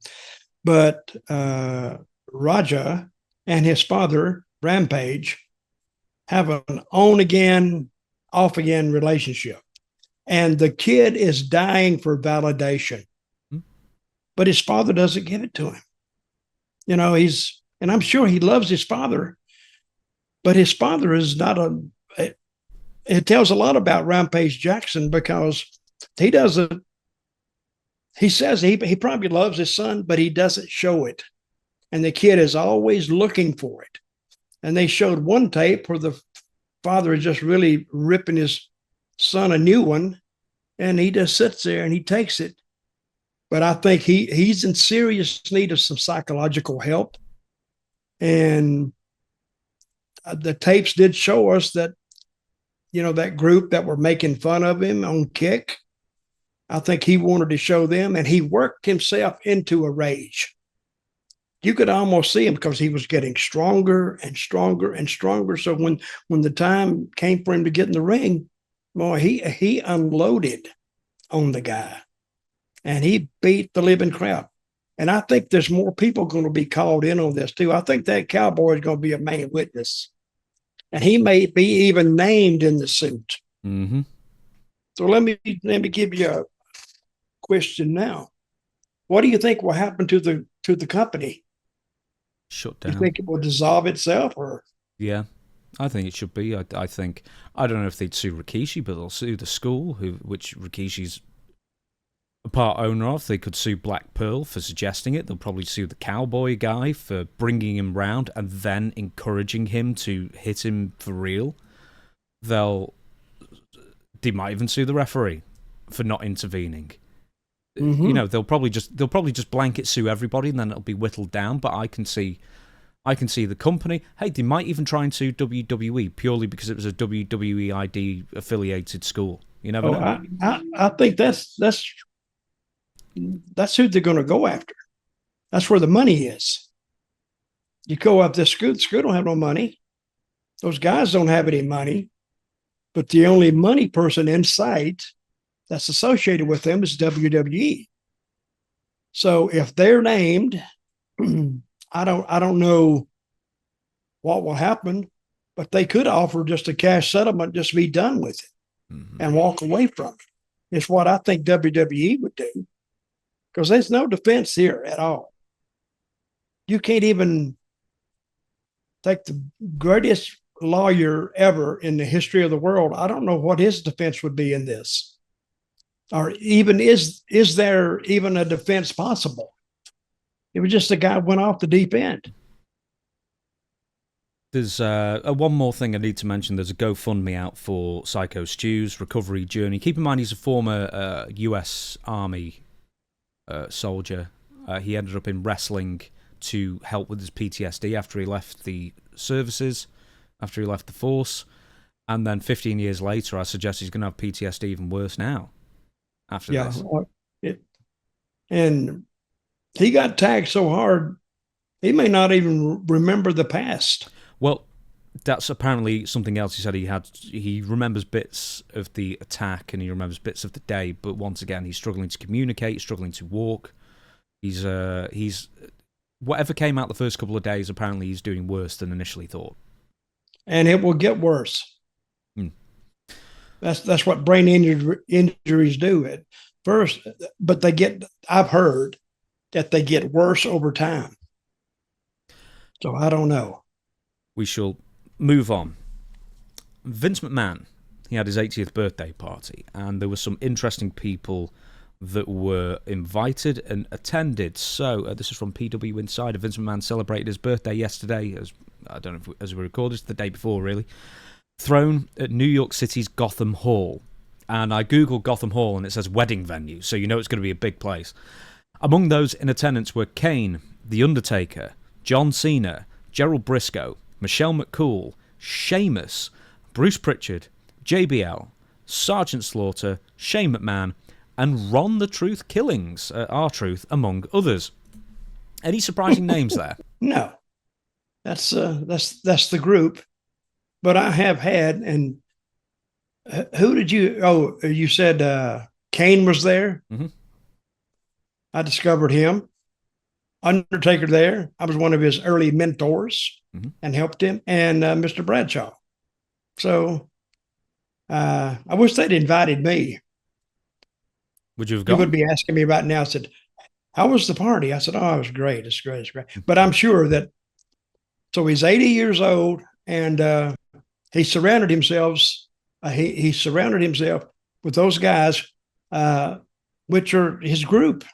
but Raja and his father, Rampage, have an on-again, off-again relationship. And the kid is dying for validation. But his father doesn't give it to him. And I'm sure he loves his father, but his father is not it tells a lot about Rampage Jackson because he doesn't he says he probably loves his son, but he doesn't show it. And the kid is always looking for it. And they showed one tape where the father is just really ripping his son a new one, and he just sits there and he takes it. But I think he's in serious need of some psychological help. And the tapes did show us that, that group that were making fun of him on Kick, I think he wanted to show them, and he worked himself into a rage. You could almost see him because he was getting stronger and stronger and stronger. So when the time came for him to get in the ring, boy, he unloaded on the guy, and he beat the living crap. And I think there's more people going to be called in on this too. I think that cowboy is going to be a main witness, and he may be even named in the suit. Mm-hmm. So let me give you a question now. What do you think will happen to the company? Shut down. You think it will dissolve itself, or? Yeah, I think it should be. I think, I don't know if they'd sue Rikishi, but they'll sue the school, which Rikishi's a part owner of. They could sue Black Pearl for suggesting it. They'll probably sue the cowboy guy for bringing him round and then encouraging him to hit him for real. They might even sue the referee for not intervening. Mm-hmm. They'll probably just blanket sue everybody, and then it'll be whittled down. But I can see the company. Hey, they might even try and sue WWE purely because it was a WWE ID affiliated school. You never know. I think that's who they're going to go after. That's where the money is. You go up this school. The school don't have no money. Those guys don't have any money. But the only money person in sight that's associated with them is WWE. So if they're named, I don't know what will happen, but they could offer just a cash settlement, just be done with it, mm-hmm. and walk away from it. It's what I think WWE would do, because there's no defense here at all. You can't even take the greatest lawyer ever in the history of the world. I don't know what his defense would be in this. Or even is there even a defense possible? It was just a guy went off the deep end. There's one more thing I need to mention. There's a GoFundMe out for Syko Stu's recovery journey. Keep in mind he's a former U.S. Army soldier. He ended up in wrestling to help with his PTSD after he left the services, after he left the force. And then 15 years later, I suggest he's going to have PTSD even worse now. After this. And he got tagged so hard, he may not even remember the past. Well, that's apparently something else he said he remembers bits of the attack and he remembers bits of the day, but once again, he's struggling to communicate, struggling to walk. He's whatever came out the first couple of days, apparently he's doing worse than initially thought. And it will get worse. That's what brain injuries do at first, but I've heard that they get worse over time. So I don't know. We shall move on. Vince McMahon, he had his 80th birthday party, and there were some interesting people that were invited and attended. So this is from PW Insider. Vince McMahon celebrated his birthday yesterday, as we recorded, it's the day before really. Thrown at New York City's Gotham Hall. And I googled Gotham Hall and it says wedding venue, so you know it's going to be a big place. Among those in attendance were Kane, The Undertaker, John Cena, Gerald Briscoe, Michelle McCool, Sheamus, Bruce Pritchard, JBL, Sergeant Slaughter, Shane McMahon, and Ron the Truth Killings, R-Truth, among others. Any surprising names there? No. That's the group. But I have had, and who did you said Kane was there? Mm-hmm. I discovered him. Undertaker there. I was one of his early mentors, mm-hmm. and helped him, and Mr. Bradshaw. So I wish they'd invited me. Would you have gone? You would be asking me right now. I said, how was the party? I said, it was great. It's great. It's great. But I'm sure that, so he's 80 years old, and he surrounded himself. He surrounded himself with those guys. which are his group.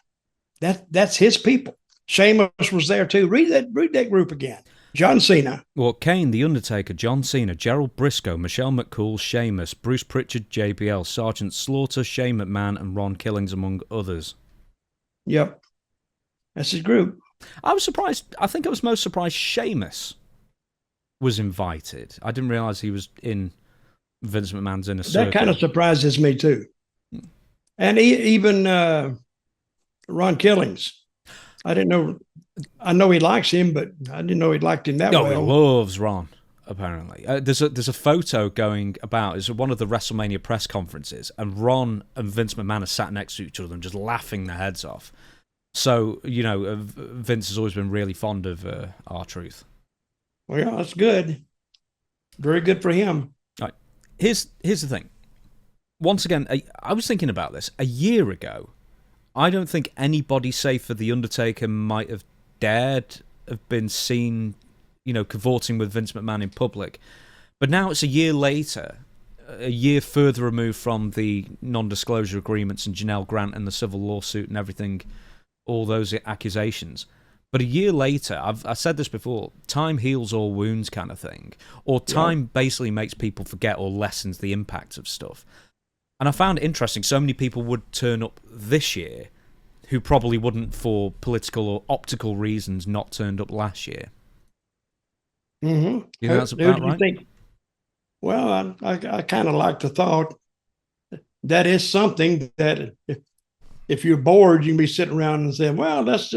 That's his people. Sheamus was there too. Read that group again. John Cena. Well, Kane, The Undertaker, John Cena, Gerald Briscoe, Michelle McCool, Sheamus, Bruce Pritchard, JBL, Sergeant Slaughter, Shane McMahon, and Ron Killings, among others. Yep. That's his group. I was surprised. I think I was most surprised Sheamus was invited. I didn't realise he was in Vince McMahon's inner circle. That kind of surprises me too. And even Ron Killings. I didn't know. I know he likes him, but I didn't know he liked him that well. He loves Ron, apparently. There's a photo going about. It's one of the WrestleMania press conferences, and Ron and Vince McMahon are sat next to each other and just laughing their heads off. So, Vince has always been really fond of R-Truth. Well, yeah, that's good. Very good for him. All right. Here's the thing. Once again, I was thinking about this. A year ago, I don't think anybody save for The Undertaker might have dared have been seen, cavorting with Vince McMahon in public. But now it's a year later, a year further removed from the non-disclosure agreements and Janelle Grant and the civil lawsuit and everything, all those accusations. But a year later, I've said this before, time heals all wounds kind of thing. Or time basically makes people forget or lessens the impact of stuff. And I found it interesting, so many people would turn up this year who probably wouldn't, for political or optical reasons, not turned up last year. Mm-hmm. You know that's about right? Think? Well, I kind of like the thought that is something that if you're bored, you can be sitting around and saying, well, let's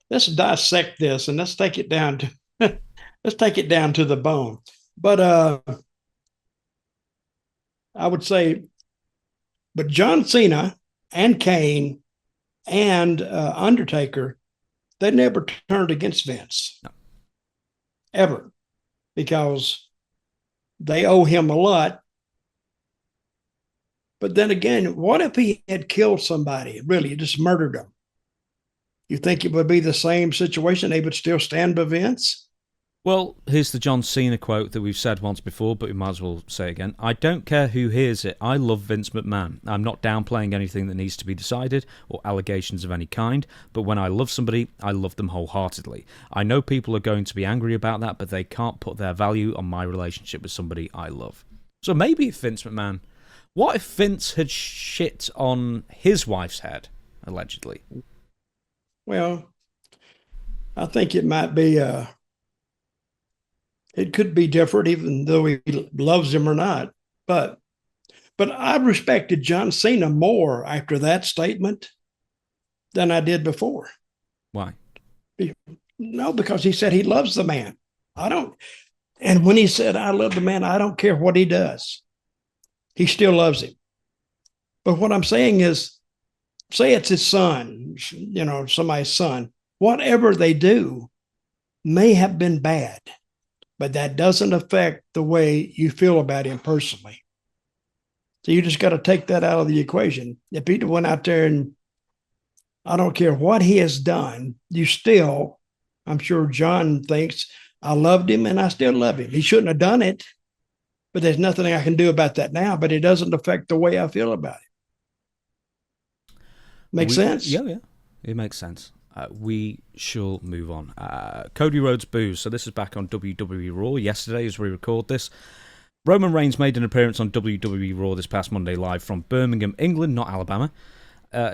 dissect this and let's take it down to the bone. But I would say, but John Cena and Kane and Undertaker, they never turned against Vince. No. Ever. Because they owe him a lot. But then again, what if he had killed somebody, really, just murdered them? You think it would be the same situation? They would still stand by Vince? Well, here's the John Cena quote that we've said once before, but we might as well say again. I don't care who hears it. I love Vince McMahon. I'm not downplaying anything that needs to be decided or allegations of any kind, but when I love somebody, I love them wholeheartedly. I know people are going to be angry about that, but they can't put their value on my relationship with somebody I love. So maybe if Vince McMahon... What if Vince had shit on his wife's head, allegedly? Well, I think it might be... it could be different, even though he loves him or not. But I respected John Cena more after that statement than I did before. Why? No, because he said he loves the man. I don't. And when he said, I love the man, I don't care what he does. He still loves him. But what I'm saying is, say it's his son, somebody's son, whatever they do may have been bad. But that doesn't affect the way you feel about him personally. So you just got to take that out of the equation. If Peter went out there and I don't care what he has done, you still, I'm sure John thinks, I loved him and I still love him. He shouldn't have done it, but there's nothing I can do about that now, but it doesn't affect the way I feel about it. Make sense? Yeah, it makes sense. We shall move on. Cody Rhodes boos. So this is back on WWE Raw yesterday as we record this. Roman Reigns made an appearance on WWE Raw this past Monday live from Birmingham, England, not Alabama.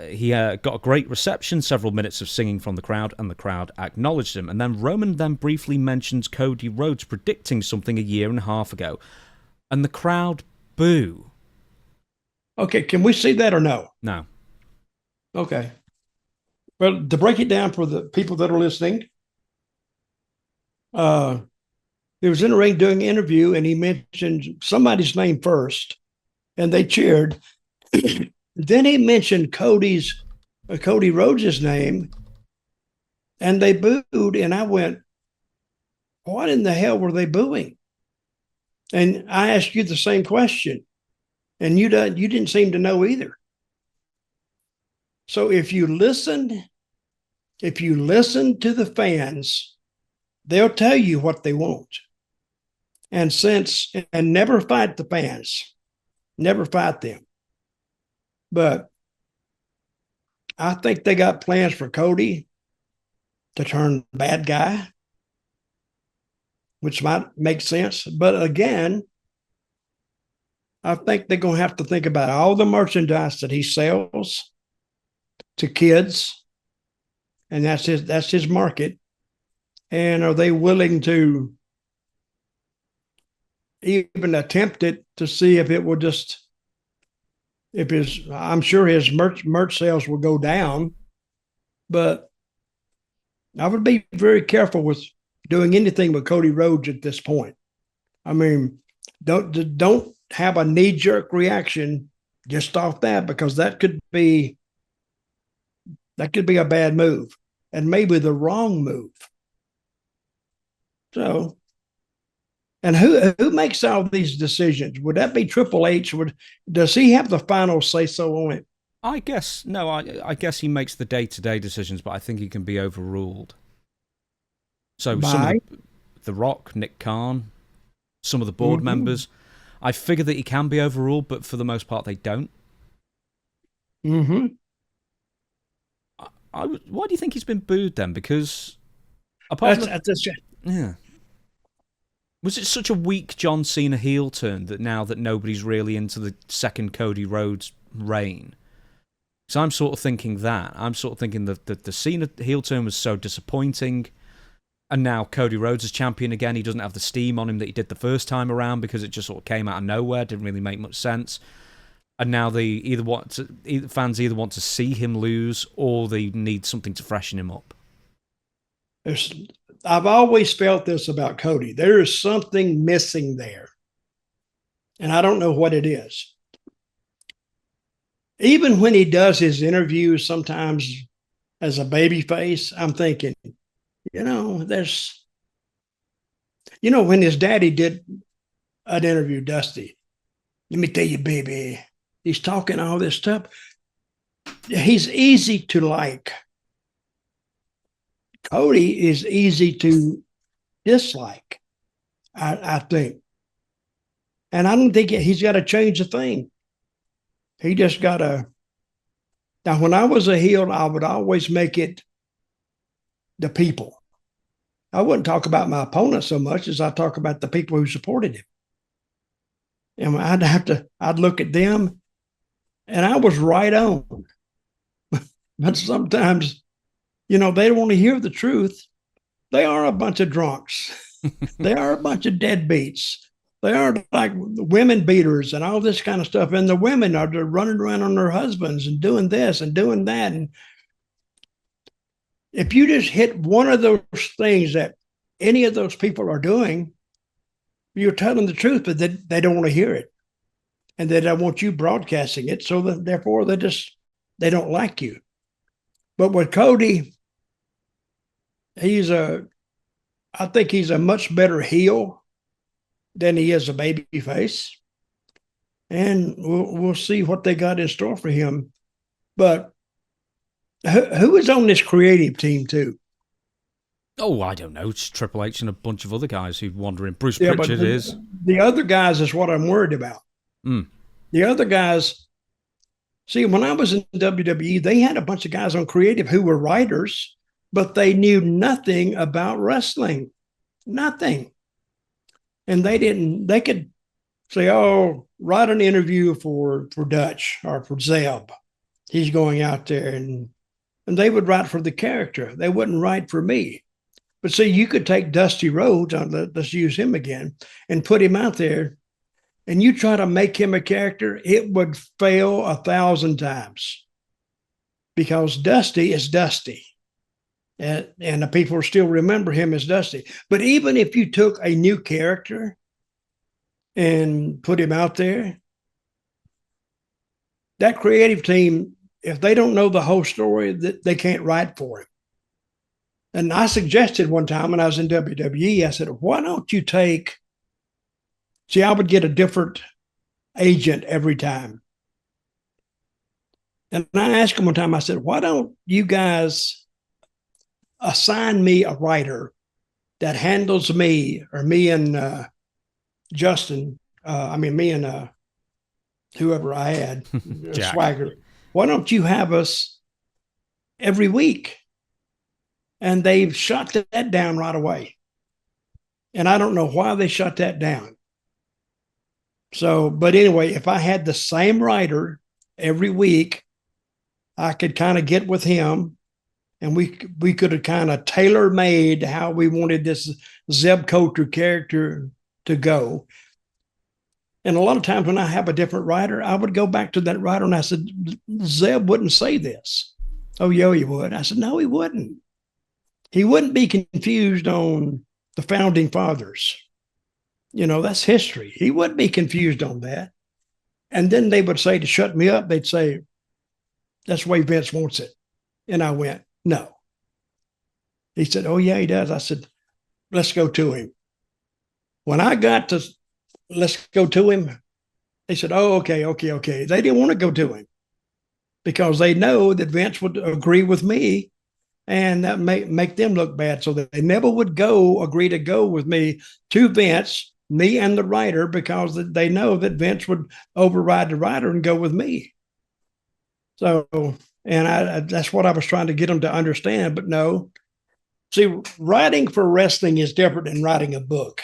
He got a great reception, several minutes of singing from the crowd, and the crowd acknowledged him. And then Roman then briefly mentions Cody Rhodes predicting something a year and a half ago. And the crowd boo. Okay, can we see that or no? No. Okay. Well, to break it down for the people that are listening, he was in the ring doing an interview, and he mentioned somebody's name first, and they cheered. Then he mentioned Cody Rhodes' name, and they booed, and I went, what in the hell were they booing? And I asked you the same question, and you didn't seem to know either. So if you listen to the fans, they'll tell you what they want. And never fight the fans. Never fight them. But I think they got plans for Cody to turn bad guy, which might make sense. But again, I think they're going to have to think about all the merchandise that he sells to kids, and that's his market. And are they willing to even attempt it to see if it will just, if his, I'm sure his merch sales will go down, but I would be very careful with doing anything with Cody Rhodes at this point. I mean, don't have a knee jerk reaction just off that, because that could be a bad move, and maybe the wrong move. So, and who makes all these decisions? Would that be Triple H? Does he have the final say so on it? I guess no. I guess he makes the day-to-day decisions, but I think he can be overruled. So some of the Rock, Nick Khan, some of the board members, I figure that he can be overruled, but for the most part, they don't. Mm-hmm. Why do you think he's been booed then? Because yeah. Was it such a weak John Cena heel turn that now that nobody's really into the second Cody Rhodes reign? So I'm sort of thinking that. I'm sort of thinking that the Cena heel turn was so disappointing, and now Cody Rhodes is champion again. He doesn't have the steam on him that he did the first time around, because it just sort of came out of nowhere, didn't really make much sense. And now fans either want to see him lose, or they need something to freshen him up. I've always felt this about Cody. There is something missing there, and I don't know what it is. Even when he does his interviews, sometimes as a babyface, I'm thinking, when his daddy did an interview, Dusty, let me tell you, baby, he's talking all this stuff. He's easy to like. Cody is easy to dislike, I think. And I don't think he's got to change a thing. He just got to. Now, when I was a heel, I would always make it the people. I wouldn't talk about my opponent so much as I talk about the people who supported him. And I'd look at them, and I was right on. But sometimes, they don't want to hear the truth. They are a bunch of drunks. They are a bunch of deadbeats. They are like women beaters and all this kind of stuff. And the women are running around on their husbands and doing this and doing that. And if you just hit one of those things that any of those people are doing, you're telling the truth, but they don't want to hear it. And they don't want you broadcasting it. So therefore, they don't like you. But with Cody, I think he's a much better heel than he is a baby face. And we'll see what they got in store for him. But who is on this creative team too? Oh, I don't know. It's Triple H and a bunch of other guys who wander in. Bruce Pritchard is. The other guys is what I'm worried about. The other guys, see, when I was in WWE, they had a bunch of guys on creative who were writers, but they knew nothing about wrestling. Nothing. And they could say, oh, write an interview for Dutch or for Zeb. He's going out there, and they would write for the character. They wouldn't write for me. But see, you could take Dusty Rhodes, let's use him again, and put him out there, and you try to make him a character, it would fail 1,000 times, because Dusty is Dusty. And the people still remember him as Dusty. But even if you took a new character and put him out there, that creative team, if they don't know the whole story, they can't write for him. And I suggested one time when I was in WWE, I said, why don't you I would get a different agent every time. And I asked him one time, I said, why don't you guys assign me a writer that handles me, or me and Justin, me and whoever I had, Swagger. Why don't you have us every week. And they've shut that down right away. And I don't know why they shut that down. So, but anyway, if I had the same writer every week, I could kind of get with him, and we could have kind of tailor made how we wanted this Zeb Coulter character to go. And a lot of times when I have a different writer, I would go back to that writer and I said, Zeb wouldn't say this. Oh, yeah, he would. I said, no, he wouldn't. He wouldn't be confused on the founding fathers. You know, that's history. He wouldn't be confused on that. And then they would say to shut me up, they'd say, that's the way Vince wants it. And I went, no. He said, oh, yeah, he does. I said, let's go to him. When I got to let's go to him, they said, oh, okay. They didn't want to go to him because they know that Vince would agree with me and that make them look bad. So that they never would agree to go with me to Vince, me and the writer, because they know that Vince would override the writer and go with me. So, and that's what I was trying to get them to understand, but no. See, writing for wrestling is different than writing a book.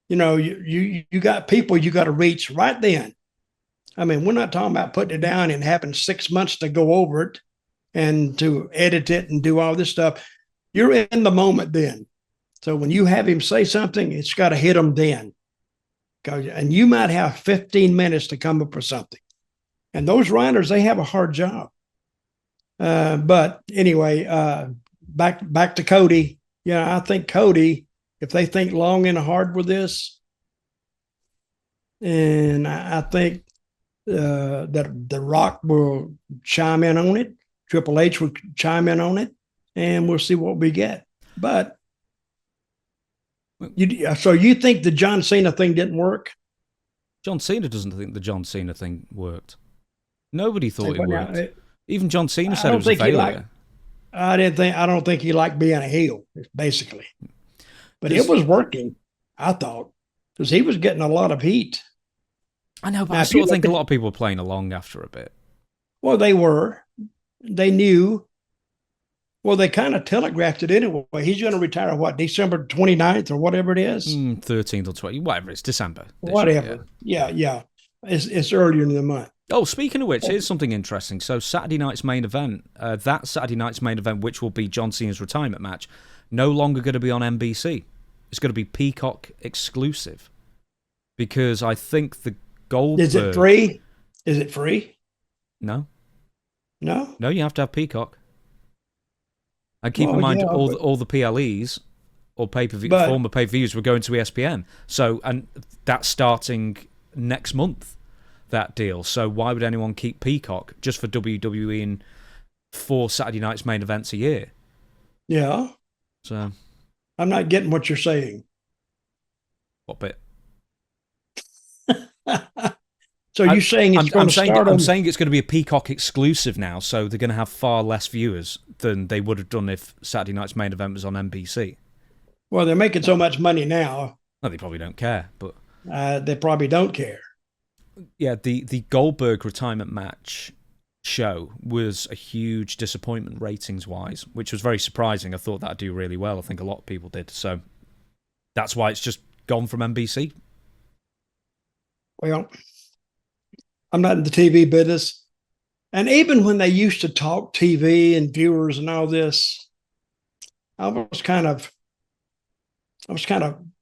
You know, you got people you got to reach right then. I mean, we're not talking about putting it down and having 6 months to go over it and to edit it and do all this stuff. You're in the moment then. So when you have him say something, it's got to hit him then. And you might have 15 minutes to come up with something. And those writers, they have a hard job. But anyway, back to Cody. Yeah, I think Cody, if they think long and hard with this, and I think that The Rock will chime in on it, Triple H will chime in on it, and we'll see what we get. But so you think the John Cena thing didn't work? John Cena doesn't think the John Cena thing worked. Nobody thought it worked. Even John Cena said it was a failure. I don't think he liked being a heel, basically. But it was working, I thought, because he was getting a lot of heat. I know, but I sort of think a lot of people were playing along after a bit. Well, they were. They knew. Well, they kind of telegraphed it anyway. He's going to retire, December 29th or whatever it is? 13th or 20th, whatever, it's December. Whatever. Yeah. It's earlier in the month. Oh, speaking of which, here's something interesting. So Saturday night's main event, which will be John Cena's retirement match, no longer going to be on NBC. It's going to be Peacock exclusive. Because I think the Goldberg... Is it free? Is it free? No. No? No, you have to have Peacock. And keep in mind, all the PLEs or former pay-per-views were going to ESPN. So, and that's starting next month, that deal. So why would anyone keep Peacock just for WWE and 4 Saturday night's main events a year? Yeah. So I'm not getting what you're saying. What bit? So you're saying it's going to start I'm saying it's going to be a Peacock exclusive now, so they're going to have far less viewers than they would have done if Saturday night's main event was on NBC. Well, they're making so much money now. No, they probably don't care, but they probably don't care. Yeah, the Goldberg retirement match show was a huge disappointment ratings-wise, which was very surprising. I thought that'd do really well. I think a lot of people did. So that's why it's just gone from NBC. Well, I'm not in the TV business. And even when they used to talk TV and viewers and all this, I was kind of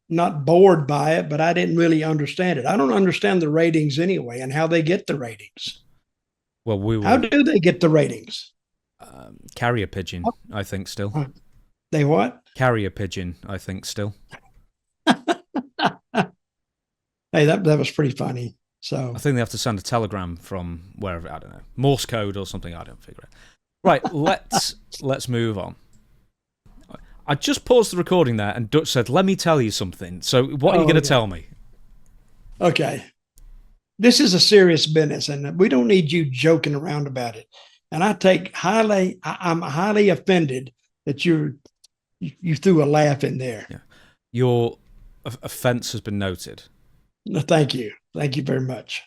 not bored by it, but I didn't really understand it. I don't understand the ratings anyway and how they get the ratings. Well, how do they get the ratings? Carrier pigeon, I think still. They what? Carrier pigeon, I think still. Hey, that was pretty funny. So I think they have to send a telegram from wherever, I don't know, Morse code or something. I don't figure it. Right, let's move on. I just paused the recording there, and Dutch said, "Let me tell you something." So, what are you going to tell me? Okay, this is a serious business, and we don't need you joking around about it. And I'm highly offended that you threw a laugh in there. Yeah. Your offense has been noted. No, thank you very much.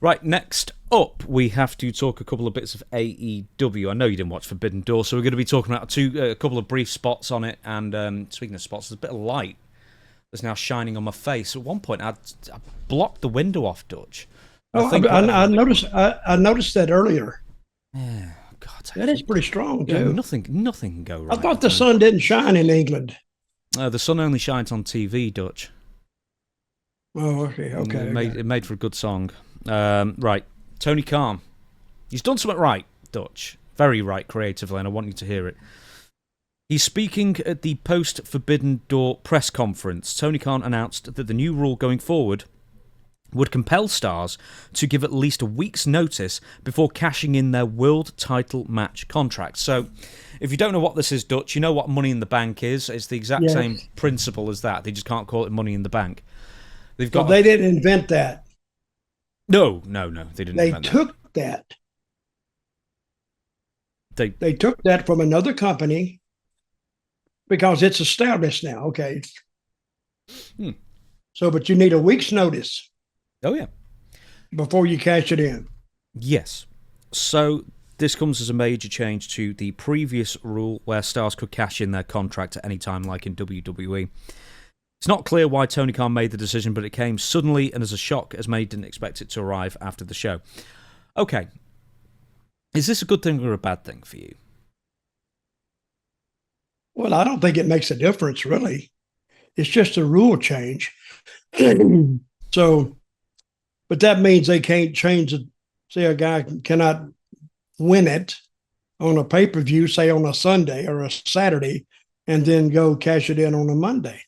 Right, next up, we have to talk a couple of bits of AEW. I know you didn't watch Forbidden Door, so we're going to be talking about a couple of brief spots on it. And speaking of spots, there's a bit of light that's now shining on my face. At one point, I blocked the window off, Dutch. I noticed. I noticed that earlier. Yeah, God, that is pretty strong too. Yeah, nothing can go right. I thought the sun didn't shine in England. The sun only shines on TV, Dutch. Oh, okay. It made for a good song. Right, Tony Khan. He's done something right, Dutch. Very right creatively, and I want you to hear it. He's speaking at the post-Forbidden Door press conference. Tony Khan announced that the new rule going forward would compel stars to give at least a week's notice before cashing in their world title match contract. So, if you don't know what this is, Dutch, you know what Money in the Bank is. It's the exact same principle as that. They just can't call it Money in the Bank. They didn't invent that. No, they didn't. They took that. They took that from another company because it's established now. Okay. So, but you need a week's notice. Oh yeah. Before you cash it in. Yes. So this comes as a major change to the previous rule where stars could cash in their contract at any time, like in WWE. It's not clear why Tony Khan made the decision, but it came suddenly and as a shock, as many didn't expect it to arrive after the show. Okay. Is this a good thing or a bad thing for you? Well, I don't think it makes a difference, really. It's just a rule change. So, but that means they can't change it. Say a guy cannot win it on a pay-per-view, say on a Sunday or a Saturday, and then go cash it in on a Monday.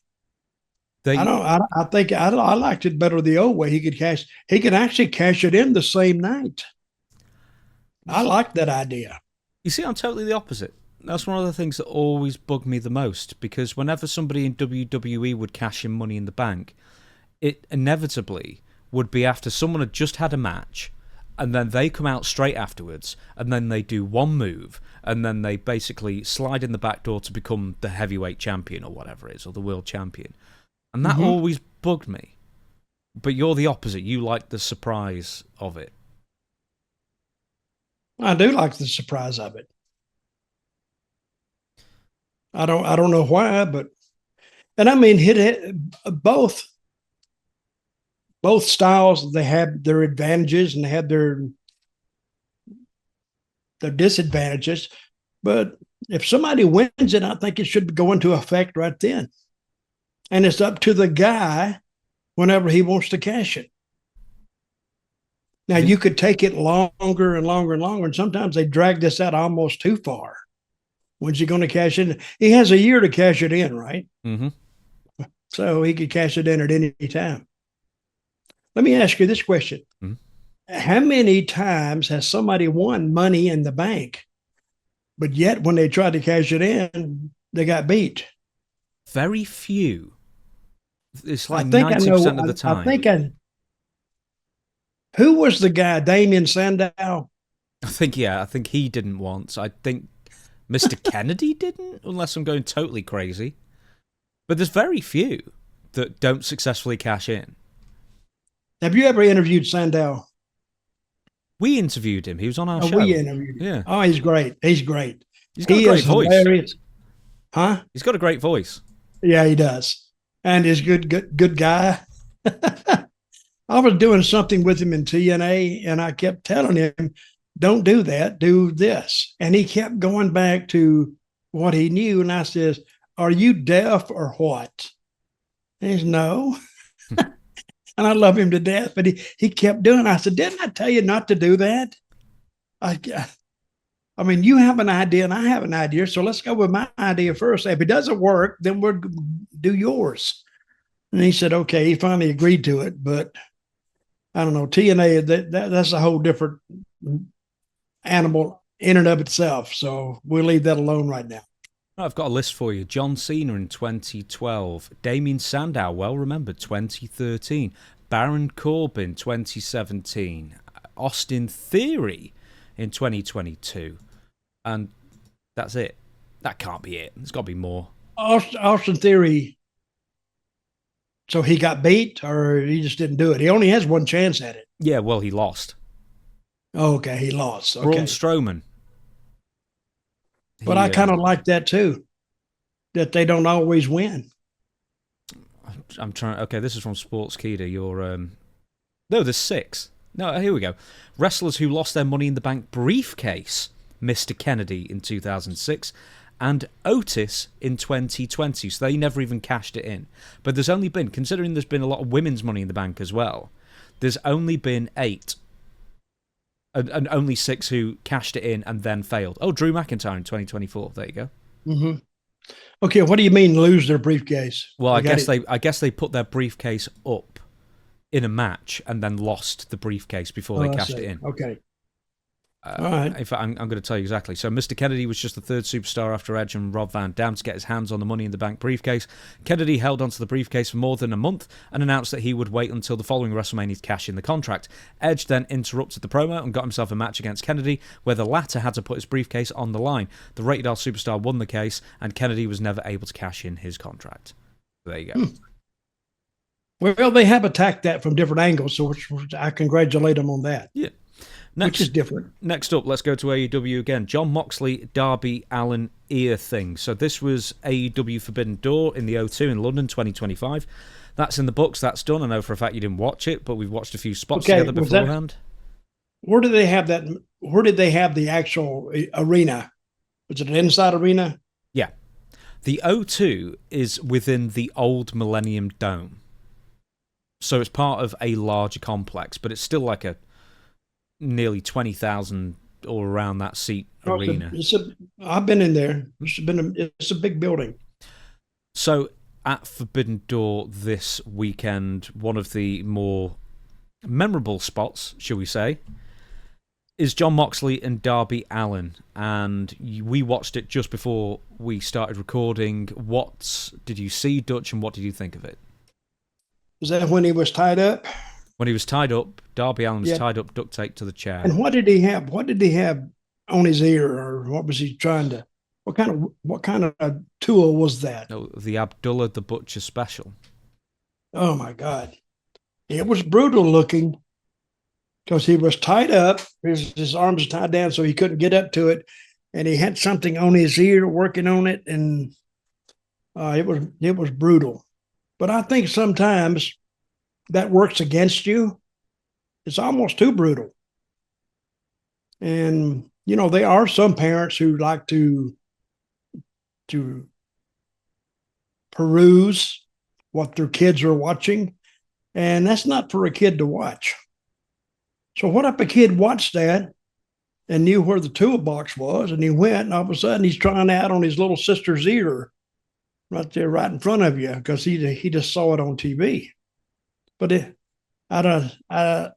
I think I liked it better the old way. He could actually cash it in the same night. I like that idea. You see, I'm totally the opposite. That's one of the things that always bugged me the most, because whenever somebody in WWE would cash in Money in the Bank, it inevitably would be after someone had just had a match, and then they come out straight afterwards, and then they do one move, and then they basically slide in the back door to become the heavyweight champion or whatever it is, or the world champion. And that always bugged me. But you're the opposite. You like the surprise of it. I do like the surprise of it. I don't know why, but and I mean both styles, they have their advantages and they have their disadvantages. But if somebody wins it, I think it should go into effect right then. And it's up to the guy whenever he wants to cash it. Now, you could take it longer and longer and longer, and sometimes they drag this out almost too far. When's he going to cash it in? He has a year to cash it in, right? Mm-hmm. So he could cash it in at any time. Let me ask you this question. Mm-hmm. How many times has somebody won Money in the Bank, but yet when they tried to cash it in, they got beat? Very few. It's like 90% of the time. Who was the guy? Damien Sandow? I think he didn't once. I think Mr. Kennedy didn't, unless I'm going totally crazy. But there's very few that don't successfully cash in. Have you ever interviewed Sandow? We interviewed him. He was on our show. We interviewed him. Yeah. Oh, he's great. He's great. He's got a great voice. Hilarious. Huh? He's got a great voice. Yeah, he does. And he's good guy. I was doing something with him in TNA, and I kept telling him, don't do that, do this. And he kept going back to what he knew. And I says, are you deaf or what? And he says, no. And I love him to death, but he kept doing it. I said, didn't I tell you not to do that? I mean, you have an idea and I have an idea, so let's go with my idea first. If it doesn't work, then we'll do yours. And he said, okay. He finally agreed to it, but I don't know. TNA, that's a whole different animal in and of itself, so we'll leave that alone right now. I've got a list for you. John Cena in 2012. Damien Sandow, well remembered, 2013. Baron Corbin, 2017. Austin Theory in 2022. And that's it. That can't be it. There's got to be more. Austin Theory So he got beat, or he just didn't do it. He only has one chance at it. Yeah, well, he lost. Okay, he lost. Okay. Braun Strowman. But I kind of like that too, that they don't always win. I'm trying. Okay, this is from Sportskeeda. No, there's 6. No, here we go. Wrestlers who lost their Money in the Bank briefcase: Mr. Kennedy in 2006 and Otis in 2020. So they never even cashed it in. But there's only been, considering there's been a lot of women's Money in the Bank as well, there's only been 8. And only 6 who cashed it in and then failed. Oh, Drew McIntyre in 2024. There you go. Mm-hmm. Okay, what do you mean lose their briefcase? Well, I guess they put their briefcase up in a match and then lost the briefcase before they cashed it in. Okay. All right. In fact, I'm going to tell you exactly. So Mr. Kennedy was just the 3rd superstar after Edge and Rob Van Dam to get his hands on the Money in the Bank briefcase. Kennedy held onto the briefcase for more than a month and announced that he would wait until the following WrestleMania to cash in the contract. Edge then interrupted the promo and got himself a match against Kennedy, where the latter had to put his briefcase on the line. The Rated R superstar won the case, and Kennedy was never able to cash in his contract. There you go. Well, they have attacked that from different angles, so I congratulate them on that. Yeah. Which is different. Next up, let's go to AEW again. Jon Moxley, Darby Allin ear thing. So this was AEW Forbidden Door in the O2 in London 2025. That's in the books. That's done. I know for a fact you didn't watch it, but we've watched a few spots together beforehand. Where did they have that? Where did they have the actual arena? Was it an inside arena? Yeah. The O2 is within the old Millennium Dome. So it's part of a larger complex, but it's still like a nearly 20,000 or around that seat arena. I've been in there. It's a big building. So at Forbidden Door this weekend, one of the more memorable spots, shall we say, is Jon Moxley and Darby Allin. And we watched it just before we started recording. What did you see, Dutch, and what did you think of it? Was that when he was tied up? When he was tied up, Darby Allin was tied up, duct taped to the chair. And what did he have? What did he have on his ear, or what was he trying to? What kind of tool was that? No, the Abdullah the Butcher special. Oh my God, it was brutal looking because he was tied up. His arms tied down, so he couldn't get up to it, and he had something on his ear, working on it, and it was brutal. But I think sometimes that works against you. It's almost too brutal. And, there are some parents who like to peruse what their kids are watching, and that's not for a kid to watch. So what if a kid watched that and knew where the toolbox was, and he went, and all of a sudden he's trying out on his little sister's ear right there, right in front of you, because he just saw it on TV. But I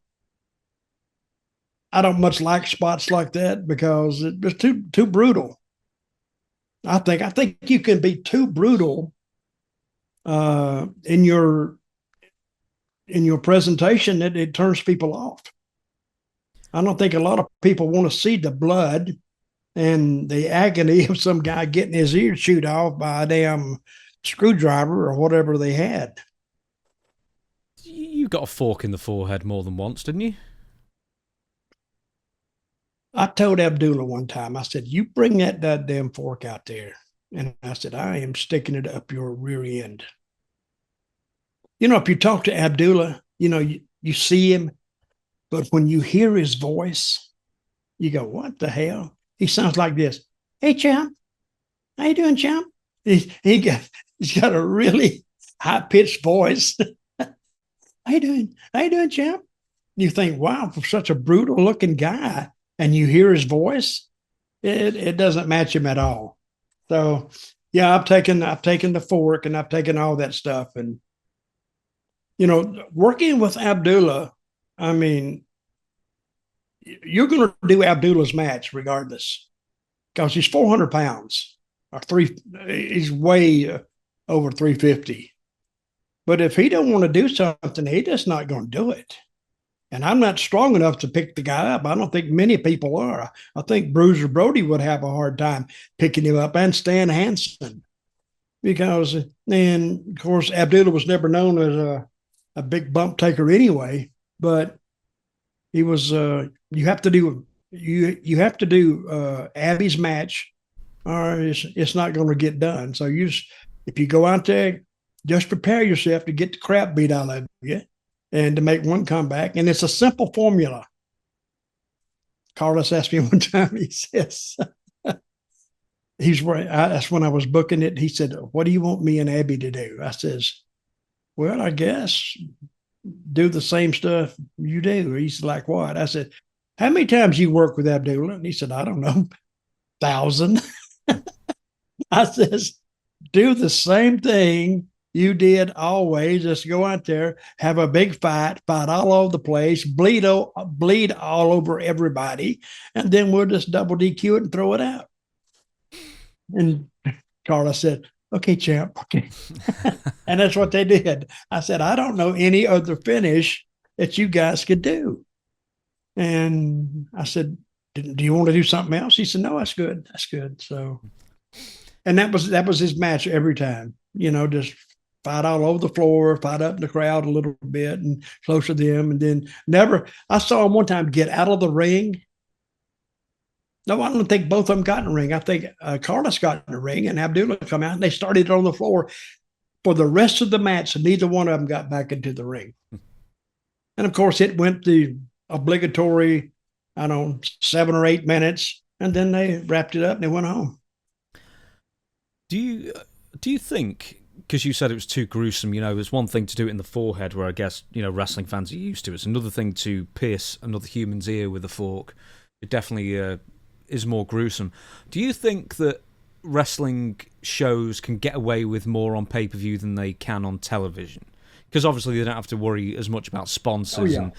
don't much like spots like that because it's too brutal. I think you can be too brutal in your presentation that it turns people off. I don't think a lot of people want to see the blood and the agony of some guy getting his ear chewed off by a damn screwdriver or whatever they had. You got a fork in the forehead more than once, didn't you? I told Abdullah one time, I said, you bring that damn fork out there. And I said, I am sticking it up your rear end. If you talk to Abdullah, you see him, but when you hear his voice, you go, what the hell? He sounds like this. Hey, champ. How you doing, champ? He's got a really high-pitched voice. How you doing, champ? You think, wow, for such a brutal-looking guy, and you hear his voice, it doesn't match him at all. So, yeah, I've taken the fork and I've taken all that stuff, and working with Abdullah, I mean, you're going to do Abdullah's match regardless, because he's 400 pounds he's way over 350. But if he don't want to do something, he just not going to do it. And I'm not strong enough to pick the guy up. I don't think many people are. I think Bruiser Brody would have a hard time picking him up, and Stan Hansen. because, and of course, Abdullah was never known as a big bump taker anyway, but he was, you have to do, you have to do Abby's match or it's not going to get done. So if you go out there, just prepare yourself to get the crap beat out of you and to make one comeback. And it's a simple formula. Carlos asked me one time, he says, that's when I was booking it. He said, what do you want me and Abby to do? I says, well, I guess do the same stuff you do. He's like, what? I said, how many times you work with Abdullah? And he said, I don't know, 1,000. I says, do the same thing you did always. Just go out there, have a big fight all over the place, bleed all over everybody, and then we'll just double DQ it and throw it out. And Carla said, okay, champ, okay. And that's what they did. I said, I don't know any other finish that you guys could do. And I said, do you want to do something else? He said, no, that's good. That's good. So, and that was his match every time, just fight all over the floor, fight up in the crowd a little bit and closer to them. And then I saw him one time get out of the ring. No, I don't think both of them got in the ring. I think Carlos got in the ring and Abdullah come out and they started on the floor for the rest of the match. And neither one of them got back into the ring. And of course it went the obligatory, 7 or 8 minutes. And then they wrapped it up and they went home. Do you think, because you said it was too gruesome, there's one thing to do it in the forehead where I guess, wrestling fans are used to. It's another thing to pierce another human's ear with a fork. It definitely is more gruesome. Do you think that wrestling shows can get away with more on pay-per-view than they can on television? Because obviously they don't have to worry as much about sponsors. Oh,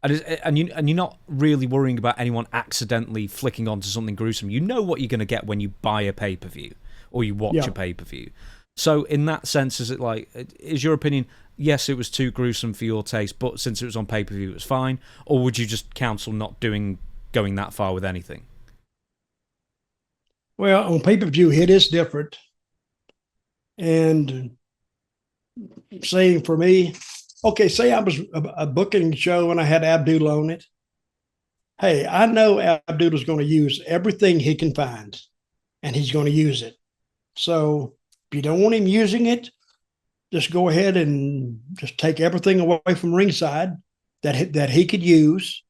yeah. And you're not really worrying about anyone accidentally flicking onto something gruesome. You know what you're going to get when you buy a pay-per-view or you watch a pay-per-view. So in that sense, is your opinion, yes, it was too gruesome for your taste, but since it was on pay-per-view, it was fine? Or would you just counsel not going that far with anything? Well, on pay-per-view, it is different. And saying for me, okay, say I was a booking show and I had Abdullah on it. Hey, I know Abdullah's going to use everything he can find, and he's going to use it. So if you don't want him using it, just go ahead and just take everything away from ringside that he could use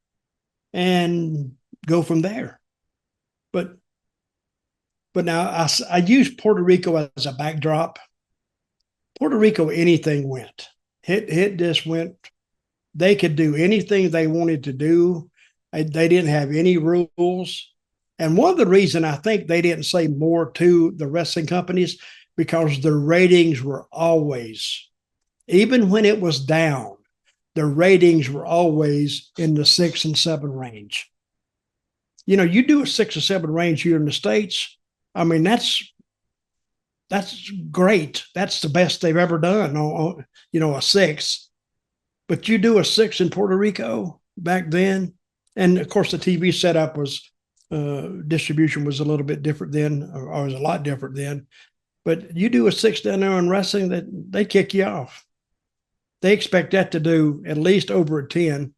and go from there. But now I use Puerto Rico as a backdrop. Puerto Rico, anything went. It just went. They could do anything they wanted to do. They didn't have any rules. And one of the reasons I think they didn't say more to the wrestling companies, because the ratings were always, even when it was down, the ratings were always in the 6 and 7 range. You do a 6 or 7 range here in the States. I mean, that's great. That's the best they've ever done on a 6. But you do a 6 in Puerto Rico back then, and of course the TV setup was distribution was a little bit different then, or was a lot different then. But you do a 6 down there in wrestling, that they kick you off. They expect that to do at least over a 10.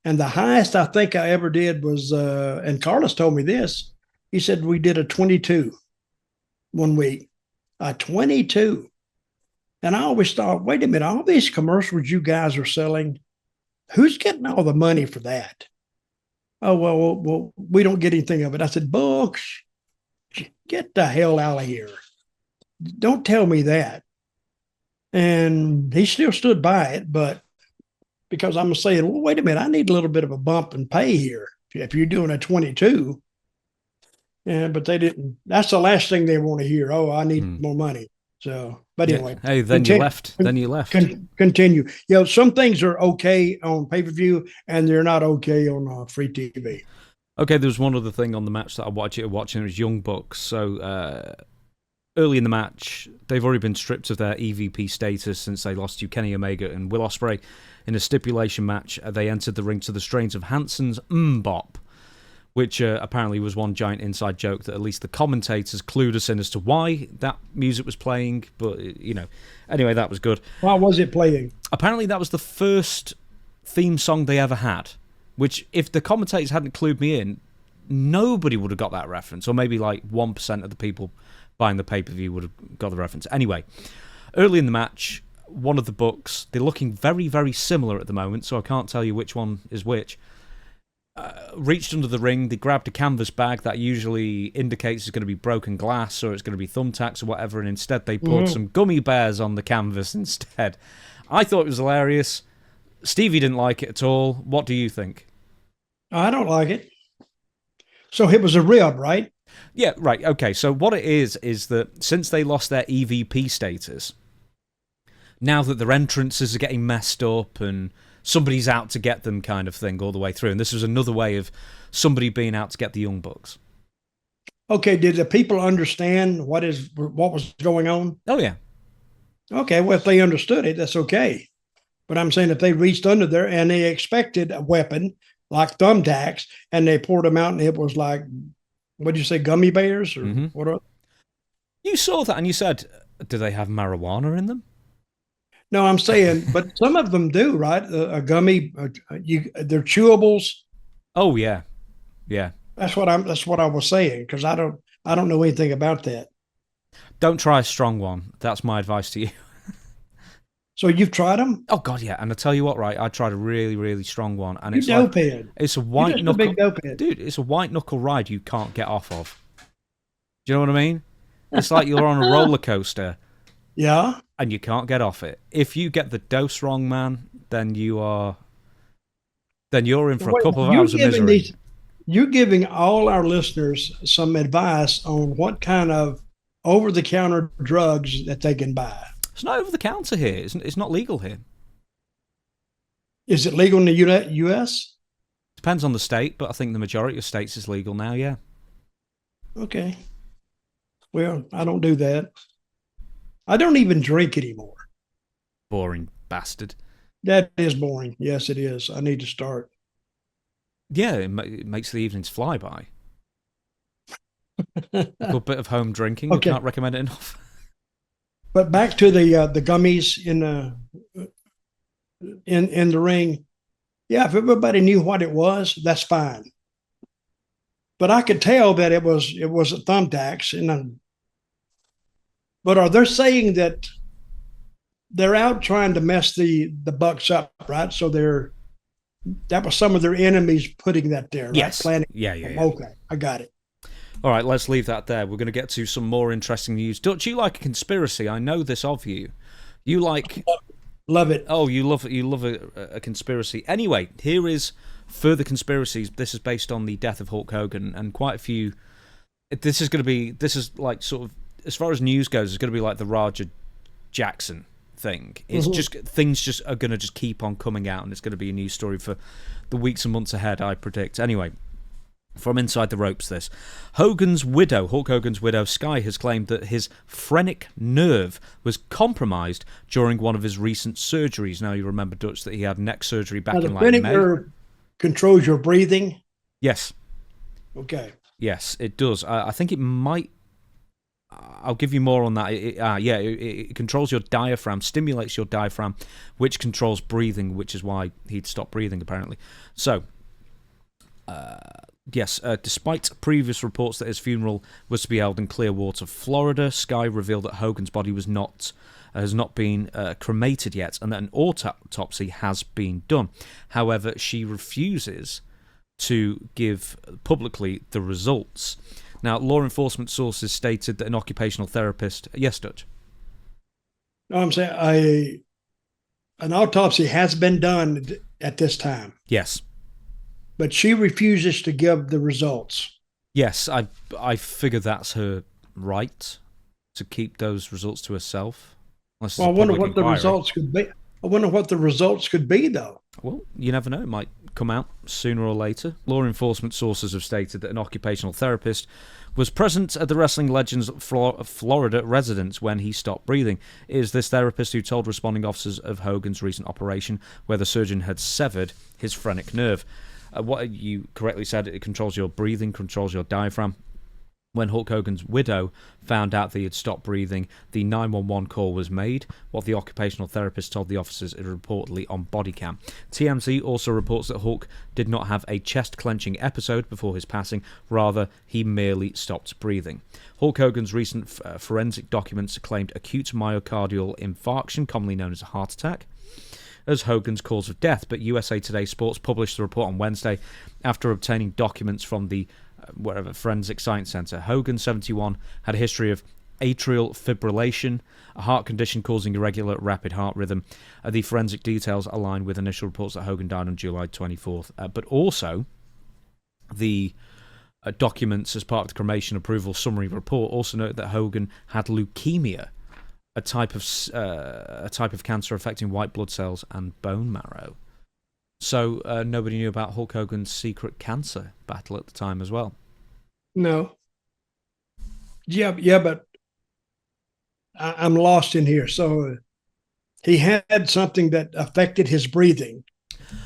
And the highest I think I ever did was, and Carlos told me this, he said we did a 22 one week, a 22. And I always thought, wait a minute, all these commercials you guys are selling, who's getting all the money for that? Oh, well, we don't get anything of it. I said, books, get the hell out of here. Don't tell me that. And he still stood by it, but because I'm saying, well, wait a minute, I need a little bit of a bump in pay here if you're doing a 22. Yeah, but they didn't. That's the last thing they want to hear. Oh, I need more money. So, but anyway. Yeah. Hey, then you left. Continue. Some things are okay on pay-per-view and they're not okay on free TV. Okay, there was one other thing on the match that I watched. It was Young Bucks. So early in the match, they've already been stripped of their EVP status since they lost to Kenny Omega and Will Ospreay in a stipulation match. They entered the ring to the strains of Hanson's Bop, which apparently was one giant inside joke that at least the commentators clued us in as to why that music was playing. But, anyway, that was good. Why was it playing? Apparently that was the first theme song they ever had, which if the commentators hadn't clued me in, nobody would have got that reference, or maybe like 1% of the people buying the pay-per-view would have got the reference. Anyway, early in the match, one of the books, they're looking very, very similar at the moment, so I can't tell you which one is which, reached under the ring. They grabbed a canvas bag that usually indicates it's going to be broken glass or it's going to be thumbtacks or whatever, and instead they poured some gummy bears on the canvas instead. I thought it was hilarious. Stevie didn't like it at all. What do you think? I don't like it. So it was a rib, right? Yeah, right. Okay, so what it is that since they lost their EVP status, now that their entrances are getting messed up and somebody's out to get them kind of thing all the way through, and this was another way of somebody being out to get the Young Bucks. Okay, did the people understand what was going on? Oh, yeah. Okay, well, if they understood it, that's okay. But I'm saying if they reached under there and they expected a weapon like thumbtacks and they poured them out and it was like, what did you say, gummy bears? Or what are... You saw that and you said, do they have marijuana in them? No, I'm saying, but some of them do, right? A gummy, they're chewables. Oh, yeah. Yeah. That's what I was saying, because I don't know anything about that. Don't try a strong one. That's my advice to you. So you've tried them? Oh, God, yeah. And I tell you what, right, I tried a really, really strong one. And it's it's a white knuckle. Dude, it's a white knuckle ride you can't get off of. Do you know what I mean? It's like you're on a roller coaster. Yeah. And you can't get off it. If you get the dose wrong, man, then you're in for a couple of hours of misery. You're giving all our listeners some advice on what kind of over-the-counter drugs that they can buy. It's not over the counter here. It's not legal here. Is it legal in the U.S.? Depends on the state, but I think the majority of states is legal now, yeah. Okay. Well, I don't do that. I don't even drink anymore. Boring bastard. That is boring. Yes, it is. I need to start. Yeah, it makes the evenings fly by. A good bit of home drinking. Okay. I can't recommend it enough. But back to the gummies in the ring. Yeah, if everybody knew what it was, that's fine. But I could tell that it was a thumbtacks. But are they saying that they're out trying to mess the Bucks up, right? So that was some of their enemies putting that there, right? Yes. Planning. Yeah. Okay, I got it. All right, let's leave that there. We're going to get to some more interesting news. Dutch, you like a conspiracy. I know this of you. You like... Love it. Oh, you love a conspiracy. Anyway, here is further conspiracies. This is based on the death of Hulk Hogan, and quite a few... This is like sort of, as far as news goes, it's going to be like the Roger Jackson thing. It's just, things just are going to just keep on coming out, and it's going to be a news story for the weeks and months ahead, I predict. Anyway... From inside the ropes, this. Hulk Hogan's widow, Sky, has claimed that his phrenic nerve was compromised during one of his recent surgeries. Now, you remember, Dutch, that he had neck surgery back in May. The phrenic nerve controls your breathing? Yes. Okay. Yes, it does. I think it might... I'll give you more on that. It controls your diaphragm, stimulates your diaphragm, which controls breathing, which is why he'd stopped breathing, apparently. So... Yes, despite previous reports that his funeral was to be held in Clearwater, Florida, Sky revealed that Hogan's body has not been cremated yet, and that an autopsy has been done. However, she refuses to give publicly the results. Now, law enforcement sources stated that an occupational therapist... Yes, Dutch? No, I'm saying an autopsy has been done at this time. Yes. But she refuses to give the results. Yes, I figure that's her right to keep those results to herself. Well, I wonder what the results could be. I wonder what the results could be, though. Well, you never know. It might come out sooner or later. Law enforcement sources have stated that an occupational therapist was present at the wrestling legend's Florida residence when he stopped breathing. It is this therapist who told responding officers of Hogan's recent operation where the surgeon had severed his phrenic nerve. What you correctly said, it controls your breathing, controls your diaphragm. When Hulk Hogan's widow found out that he had stopped breathing, the 911 call was made. What the occupational therapist told the officers is reportedly on body cam. TMZ also reports that Hulk did not have a chest-clenching episode before his passing. Rather, he merely stopped breathing. Hulk Hogan's recent forensic documents claimed acute myocardial infarction, commonly known as a heart attack, as Hogan's cause of death, but USA Today Sports published the report on Wednesday after obtaining documents from the Forensic Science Center. Hogan, 71, had a history of atrial fibrillation, a heart condition causing irregular rapid heart rhythm. The forensic details align with initial reports that Hogan died on July 24th. But also, the documents as part of the cremation approval summary report also note that Hogan had leukemia, a type of cancer affecting white blood cells and bone marrow. So nobody knew about Hulk Hogan's secret cancer battle at the time as well. No. Yeah, but I'm lost in here. So he had something that affected his breathing.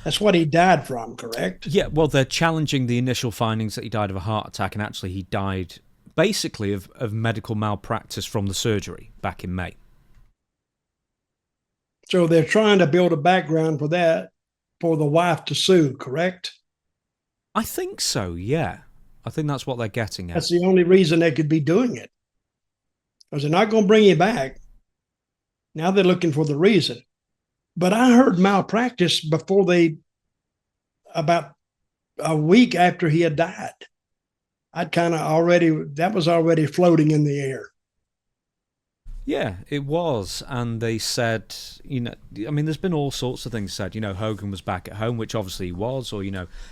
That's what he died from, correct? Yeah, well, they're challenging the initial findings that he died of a heart attack, and actually he died basically of medical malpractice from the surgery back in May. So they're trying to build a background for that, for the wife to sue, correct? I think so, yeah. I think that's what they're getting at. That's the only reason they could be doing it. Because they're not going to bring you back. Now they're looking for the reason. But I heard malpractice about a week after he had died. That was already floating in the air. Yeah, it was. And they said, there's been all sorts of things said. Hogan was back at home, which obviously he was, or,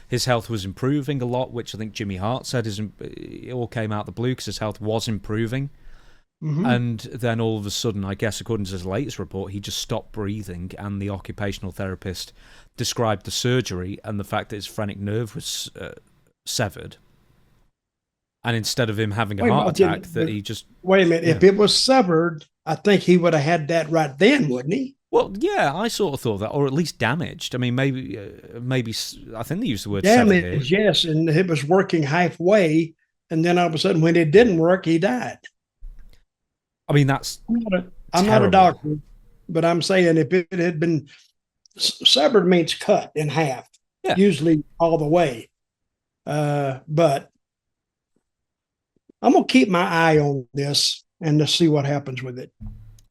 his health was improving a lot, which I think Jimmy Hart said it all came out the blue because his health was improving. Mm-hmm. And then all of a sudden, I guess, according to his latest report, he just stopped breathing, and the occupational therapist described the surgery and the fact that his phrenic nerve was severed. And instead of him having a heart attack, he just... Wait a minute. Yeah. If it was severed, I think he would have had that right then, wouldn't he? Well, yeah, I sort of thought that, or at least damaged. I mean, maybe I think they used the word damaged, yes, and it was working halfway, and then all of a sudden, when it didn't work, he died. I mean, that's I'm not a doctor, but I'm saying if it had been severed means cut in half, usually all the way. But I'm going to keep my eye on this and to see what happens with it.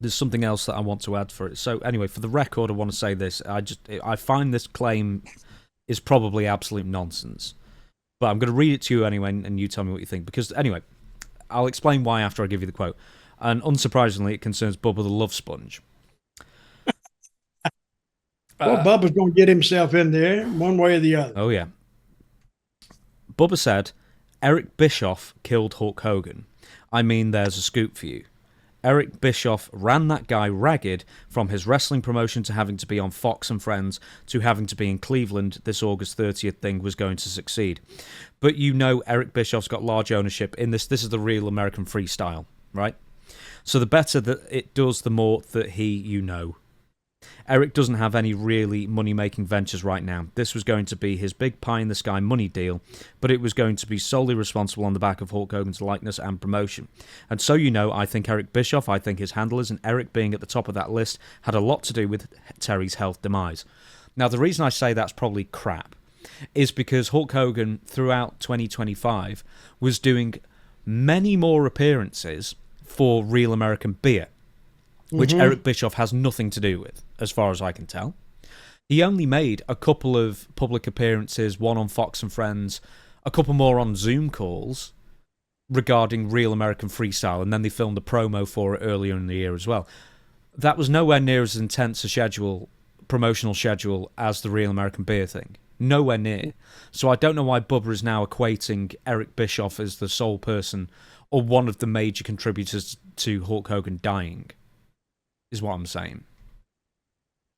There's something else that I want to add for it. So anyway, for the record, I want to say this. I find this claim is probably absolute nonsense. But I'm going to read it to you anyway, and you tell me what you think. Because anyway, I'll explain why after I give you the quote. And unsurprisingly, it concerns Bubba the Love Sponge. Well, Bubba's going to get himself in there one way or the other. Oh, yeah. Bubba said, Eric Bischoff killed Hulk Hogan. I mean, there's a scoop for you. Eric Bischoff ran that guy ragged from his wrestling promotion to having to be on Fox and Friends to having to be in Cleveland. This August 30th thing was going to succeed. But Eric Bischoff's got large ownership in this. This is the real American freestyle, right? So the better that it does, the more that Eric doesn't have any really money-making ventures right now. This was going to be his big pie-in-the-sky money deal, but it was going to be solely responsible on the back of Hulk Hogan's likeness and promotion. And so I think Eric Bischoff, I think his handlers, and Eric being at the top of that list had a lot to do with Terry's health demise. Now, the reason I say that's probably crap is because Hulk Hogan, throughout 2025, was doing many more appearances for Real American Beer, which Eric Bischoff has nothing to do with, as far as I can tell. He only made a couple of public appearances, one on Fox and Friends, a couple more on Zoom calls regarding Real American Freestyle, and then they filmed a promo for it earlier in the year as well. That was nowhere near as intense a promotional schedule as the Real American Beer thing. Nowhere near. So I don't know why Bubba is now equating Eric Bischoff as the sole person or one of the major contributors to Hulk Hogan dying, is what I'm saying.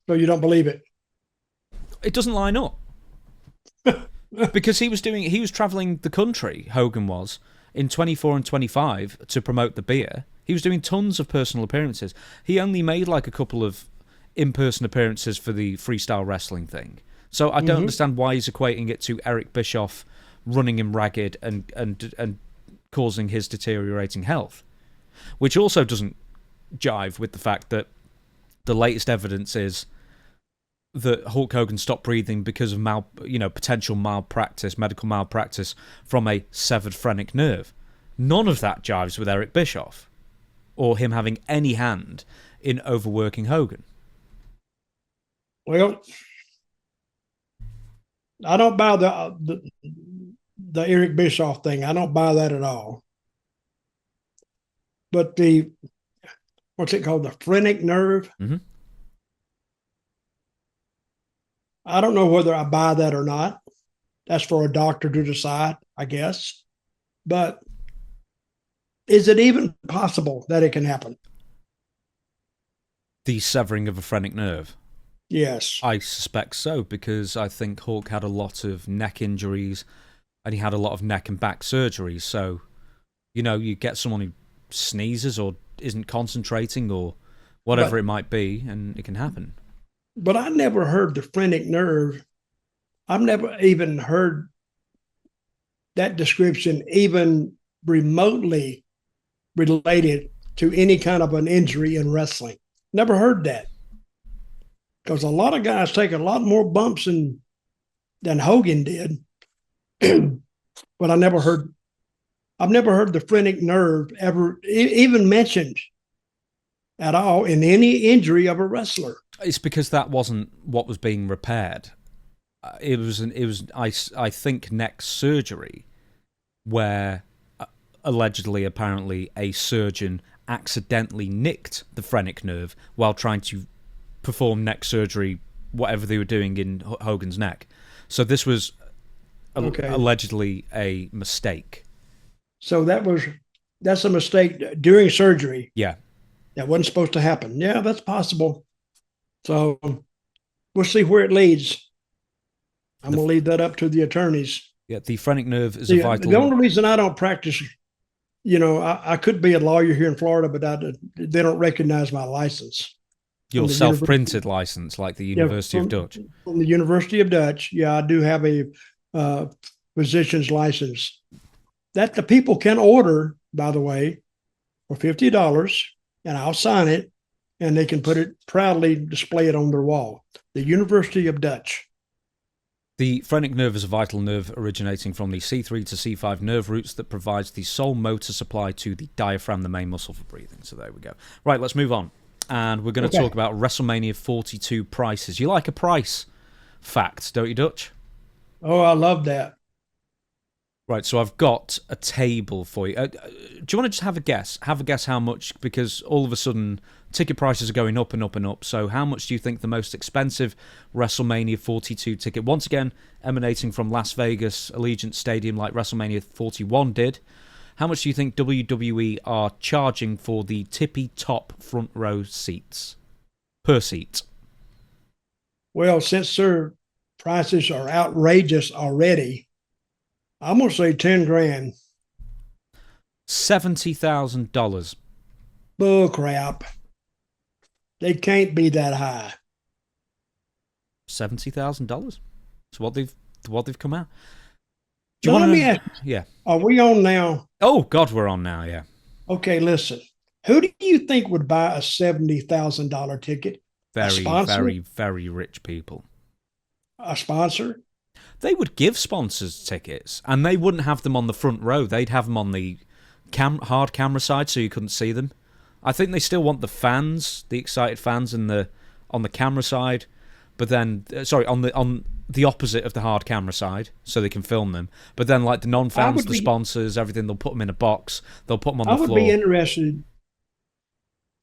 So you don't believe it? It doesn't line up. Because he was travelling the country, Hogan was, in 24 and 25 to promote the beer. He was doing tons of personal appearances. He only made like a couple of in-person appearances for the freestyle wrestling thing. So I don't understand why he's equating it to Eric Bischoff running him ragged and causing his deteriorating health, which also doesn't jive with the fact that the latest evidence is that Hulk Hogan stopped breathing because of potential malpractice, medical malpractice from a severed phrenic nerve. None of that jives with Eric Bischoff or him having any hand in overworking Hogan. Well, I don't buy the Eric Bischoff thing. I don't buy that at all. But what's it called? The phrenic nerve. Mm-hmm. I don't know whether I buy that or not. That's for a doctor to decide, I guess. But is it even possible that it can happen? The severing of a phrenic nerve? Yes. I suspect so, because I think Hulk had a lot of neck injuries and he had a lot of neck and back surgeries. So, you get someone who sneezes or isn't concentrating or whatever it might be, and it can happen. But I never heard the phrenic nerve. I've never even heard that description even remotely related to any kind of an injury in wrestling. Never heard that. Because a lot of guys take a lot more bumps than Hogan did. But I've never heard the phrenic nerve ever even mentioned at all in any injury of a wrestler. It's because that wasn't what was being repaired. It was I think neck surgery, where apparently a surgeon accidentally nicked the phrenic nerve while trying to perform neck surgery, whatever they were doing in Hogan's neck. So this was allegedly a mistake. So that's a mistake during surgery. Yeah. That wasn't supposed to happen. Yeah, that's possible. So we'll see where it leads. I'm going to leave that up to the attorneys. Yeah, the phrenic nerve is a vital... The only reason I don't practice, I could be a lawyer here in Florida, but they don't recognize my license. Your self-printed license, like the University of Dutch. From the University of Dutch, yeah, I do have a physician's license that the people can order, by the way, for $50, and I'll sign it, and they can proudly display it on their wall. The University of Dutch. The phrenic nerve is a vital nerve originating from the C3 to C5 nerve roots that provides the sole motor supply to the diaphragm, the main muscle for breathing. So there we go. Right, let's move on. And we're going to talk about WrestleMania 42 prices. You like a price fact, don't you, Dutch? Oh, I love that. Right, so I've got a table for you. Do you want to just have a guess? Have a guess how much, because all of a sudden ticket prices are going up and up and up. So how much do you think the most expensive WrestleMania 42 ticket, once again emanating from Las Vegas Allegiant Stadium like WrestleMania 41 did, how much do you think WWE are charging for the tippy top front row seats per seat? Well, since their prices are outrageous already, I'm going to say 10 grand. $70,000. Bull crap. They can't be that high. $70,000? It's what they've come out. Let me ask you. Yeah. Are we on now? Oh, God, we're on now, yeah. Okay, listen. Who do you think would buy a $70,000 ticket? Very, very, very rich people. A sponsor? They would give sponsors tickets, and they wouldn't have them on the front row. They'd have them on the hard camera side so you couldn't see them. I think they still want the fans, the excited fans, on the camera side, but then on the opposite of the hard camera side, so they can film them. But then, like the non-fans, the sponsors, everything, they'll put them in a box. They'll put them on the floor. I would be interested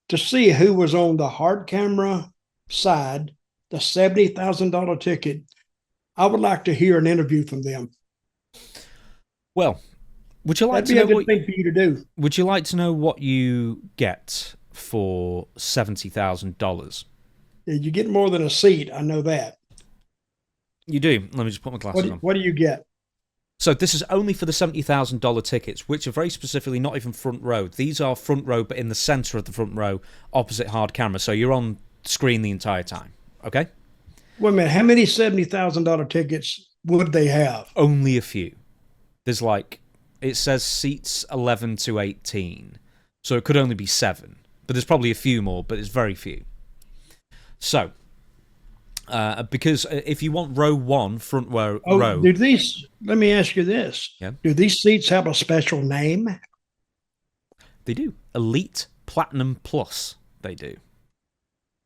to see who was on the hard camera side, the $70,000 ticket. I would like to hear an interview from them. Well, would you like to know? That'd be a good thing for you to do. Would you like to know what you get for $70,000? You get more than a seat. I know that. You do. Let me just put my glasses on. What do you get? So this is only for the $70,000 tickets, which are very specifically not even front row. These are front row, but in the center of the front row, opposite hard camera. So you're on screen the entire time. Okay? Wait a minute. How many $70,000 tickets would they have? Only a few. There's like, it says seats 11 to 18. So it could only be 7. But there's probably a few more, but it's very few. So, because if you want row 1, front row... Do these, let me ask you this. Yeah. Do these seats have a special name? They do. Elite Platinum Plus, they do.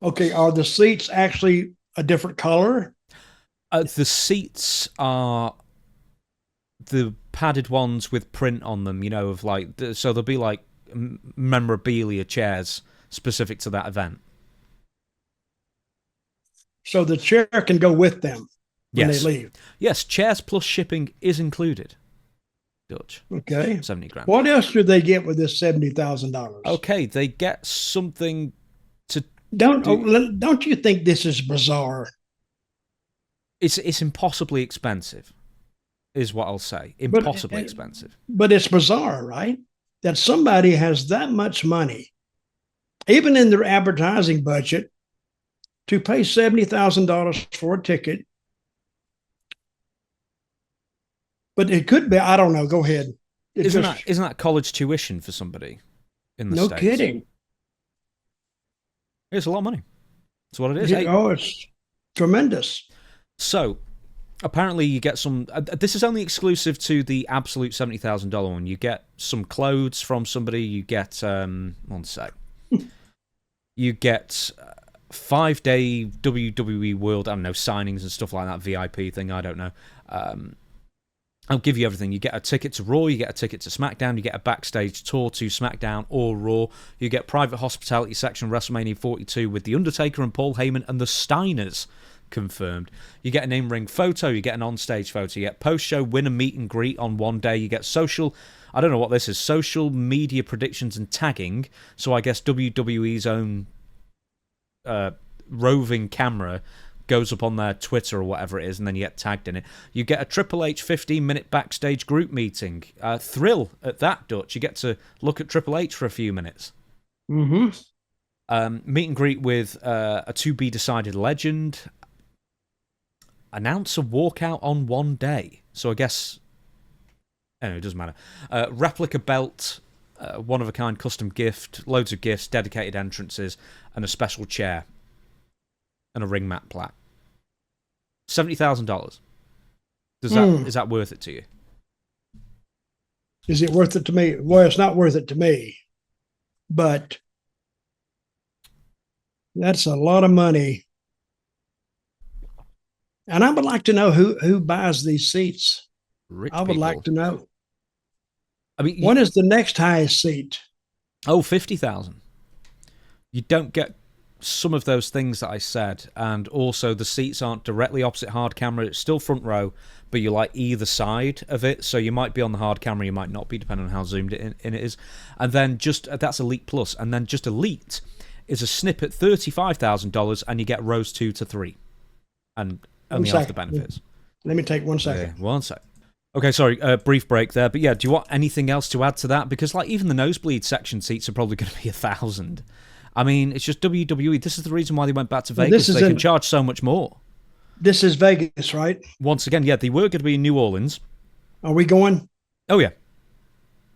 Okay, are the seats actually a different color? The seats are the padded ones with print on them, of like... So there'll be like memorabilia chairs specific to that event. So the chair can go with them when they leave? Yes, chairs plus shipping is included. Dutch. Okay. 70 grand. What else do they get with this $70,000? Okay, they get something to... Don't you think this is bizarre? It's impossibly expensive, is what I'll say. Impossibly expensive. But it's bizarre, right? That somebody has that much money, even in their advertising budget, to pay $70,000 for a ticket. But it could be, I don't know. Go ahead. Isn't that college tuition for somebody in the States? No kidding. It's a lot of money. That's what it is. It's tremendous. So, apparently you get some... this is only exclusive to the absolute $70,000 one. You get some clothes from somebody. You get... one sec. You get 5-day WWE World, I don't know, signings and stuff like that, VIP thing, I don't know. I'll give you everything. You get a ticket to Raw, you get a ticket to SmackDown, you get a backstage tour to SmackDown or Raw, you get private hospitality section WrestleMania 42 with The Undertaker and Paul Heyman and the Steiners confirmed. You get an in-ring photo, you get an on-stage photo, you get post-show winner meet and greet on one day, you get social... I don't know what this is, social media predictions and tagging, so I guess WWE's own roving camera goes up on their Twitter or whatever it is, and then you get tagged in it. You get a Triple H 15-minute backstage group meeting. Thrill at that, Dutch. You get to look at Triple H for a few minutes. Mm-hmm. Meet and greet with a to-be-decided legend. Announce a walkout on one day. So I guess... Anyway, it doesn't matter. Replica belt, one-of-a-kind custom gift, loads of gifts, dedicated entrances, and a special chair. And a ring mat plaque. $70,000. Is that worth it to you? Is it worth it to me? Well, it's not worth it to me. But that's a lot of money. And I would like to know who buys these seats. I would like to know. I mean, what is the next highest seat? Oh, 50,000. You don't get some of those things that I said, and also the seats aren't directly opposite hard camera. It's still front row, but you're like either side of it, so you might be on the hard camera, you might not be, depending on how zoomed in it is. And then that's Elite Plus, and then just Elite is a snip at $35,000, and you get rows 2 to 3, and only half the benefits. Let me take 1 second. Yeah, 1 sec. Okay, sorry, brief break there, but yeah, do you want anything else to add to that? Because like even the nosebleed section seats are probably going to be $1,000. I mean, it's just WWE. This is the reason why they went back to Vegas. They can charge so much more. This is Vegas, right? Once again, yeah, they were going to be in New Orleans. Are we going? Oh, yeah.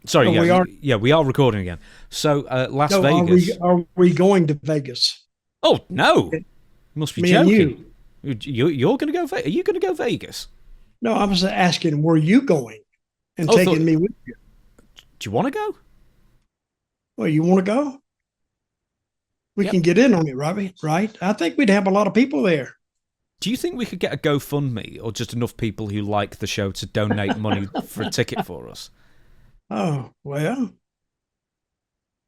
Sorry, we are? Yeah, we are recording again. So, Las Vegas. Are we going to Vegas? Oh, no. You must be Me joking. And you're going to go Vegas? Are you going to go Vegas? No, I was asking, were you going and taking me with you? Do you want to go? Well, you want to go? We can get in on it, Robbie, right? I think we'd have a lot of people there. Do you think we could get a GoFundMe or just enough people who like the show to donate money for a ticket for us? Oh, well,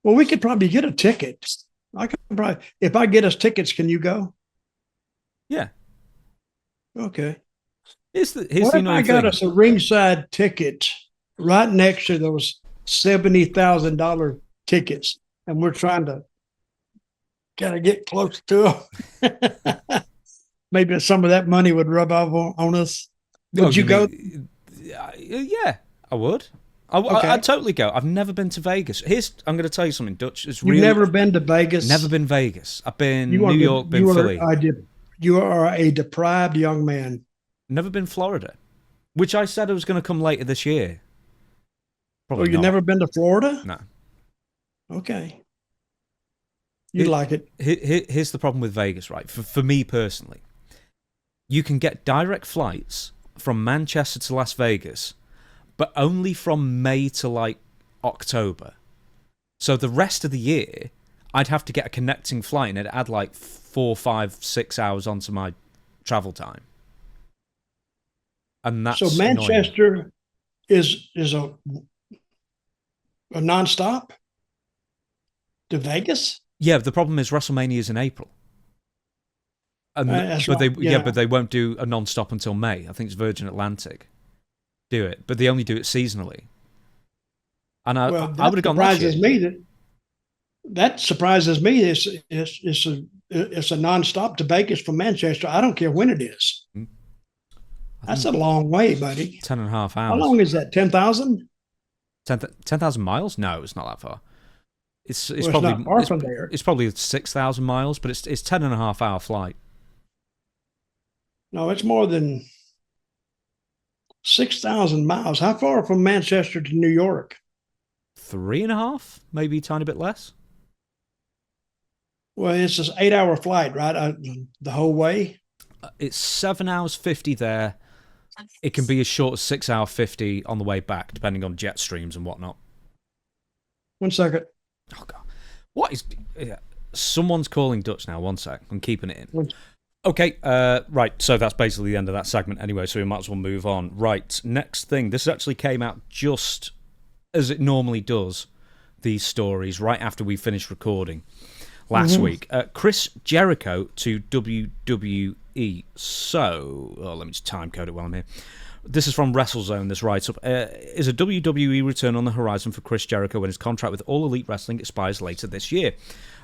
we could probably get a ticket. I could probably, if I get us tickets, can you go? Yeah. Okay. Here's the I got us a ringside ticket right next to those $70,000 tickets, and we're trying to kind of get close to them. Maybe some of that money would rub off on us. Would you go? Yeah, I would. I'd totally go. I've never been to Vegas. I'm going to tell you something, Dutch. You've never been to Vegas? Never been Vegas. I've been New York, been Philly. I did. You are a deprived young man. Never been Florida, which I said I was going to come later this year. Probably You've not. never been to Florida? No. Okay. You'd like it. Here's the problem with Vegas, right? For me personally, you can get direct flights from Manchester to Las Vegas, but only from May to like October. So the rest of the year, I'd have to get a connecting flight, and it'd add like 4, 5, 6 hours onto my travel time. And that's so Manchester annoying. is a nonstop to Vegas. Yeah, the problem is WrestleMania is in April. But they won't do a non-stop until May. I think it's Virgin Atlantic do it, but they only do it seasonally. And I would have gone last year. That surprises me. It's a non-stop to Vegas from Manchester. I don't care when it is. That's a long way, buddy. 10.5 hours. How long is that? 10,000? 10,000 miles? No, it's not that far. It's probably not far from there. It's probably 6,000 miles, but it's 10.5 hour flight. No, it's more than 6,000 miles. How far from Manchester to New York? 3.5, maybe a tiny bit less. Well, it's an 8-hour flight, right? The whole way. It's 7 hours 50 there. It can be as short as 6 hour 50 on the way back, depending on jet streams and whatnot. 1 second. Oh God, what is? Yeah. Someone's calling Dutch now. 1 sec. I'm keeping it in. Okay, right, so that's basically the end of that segment anyway, so we might as well move on. Right, next thing. This actually came out just as it normally does, these stories, right after we finished recording last week. Chris Jericho to WWE. So, let me just time code it while I'm here. This is from WrestleZone, this write-up. Is a WWE return on the horizon for Chris Jericho when his contract with All Elite Wrestling expires later this year?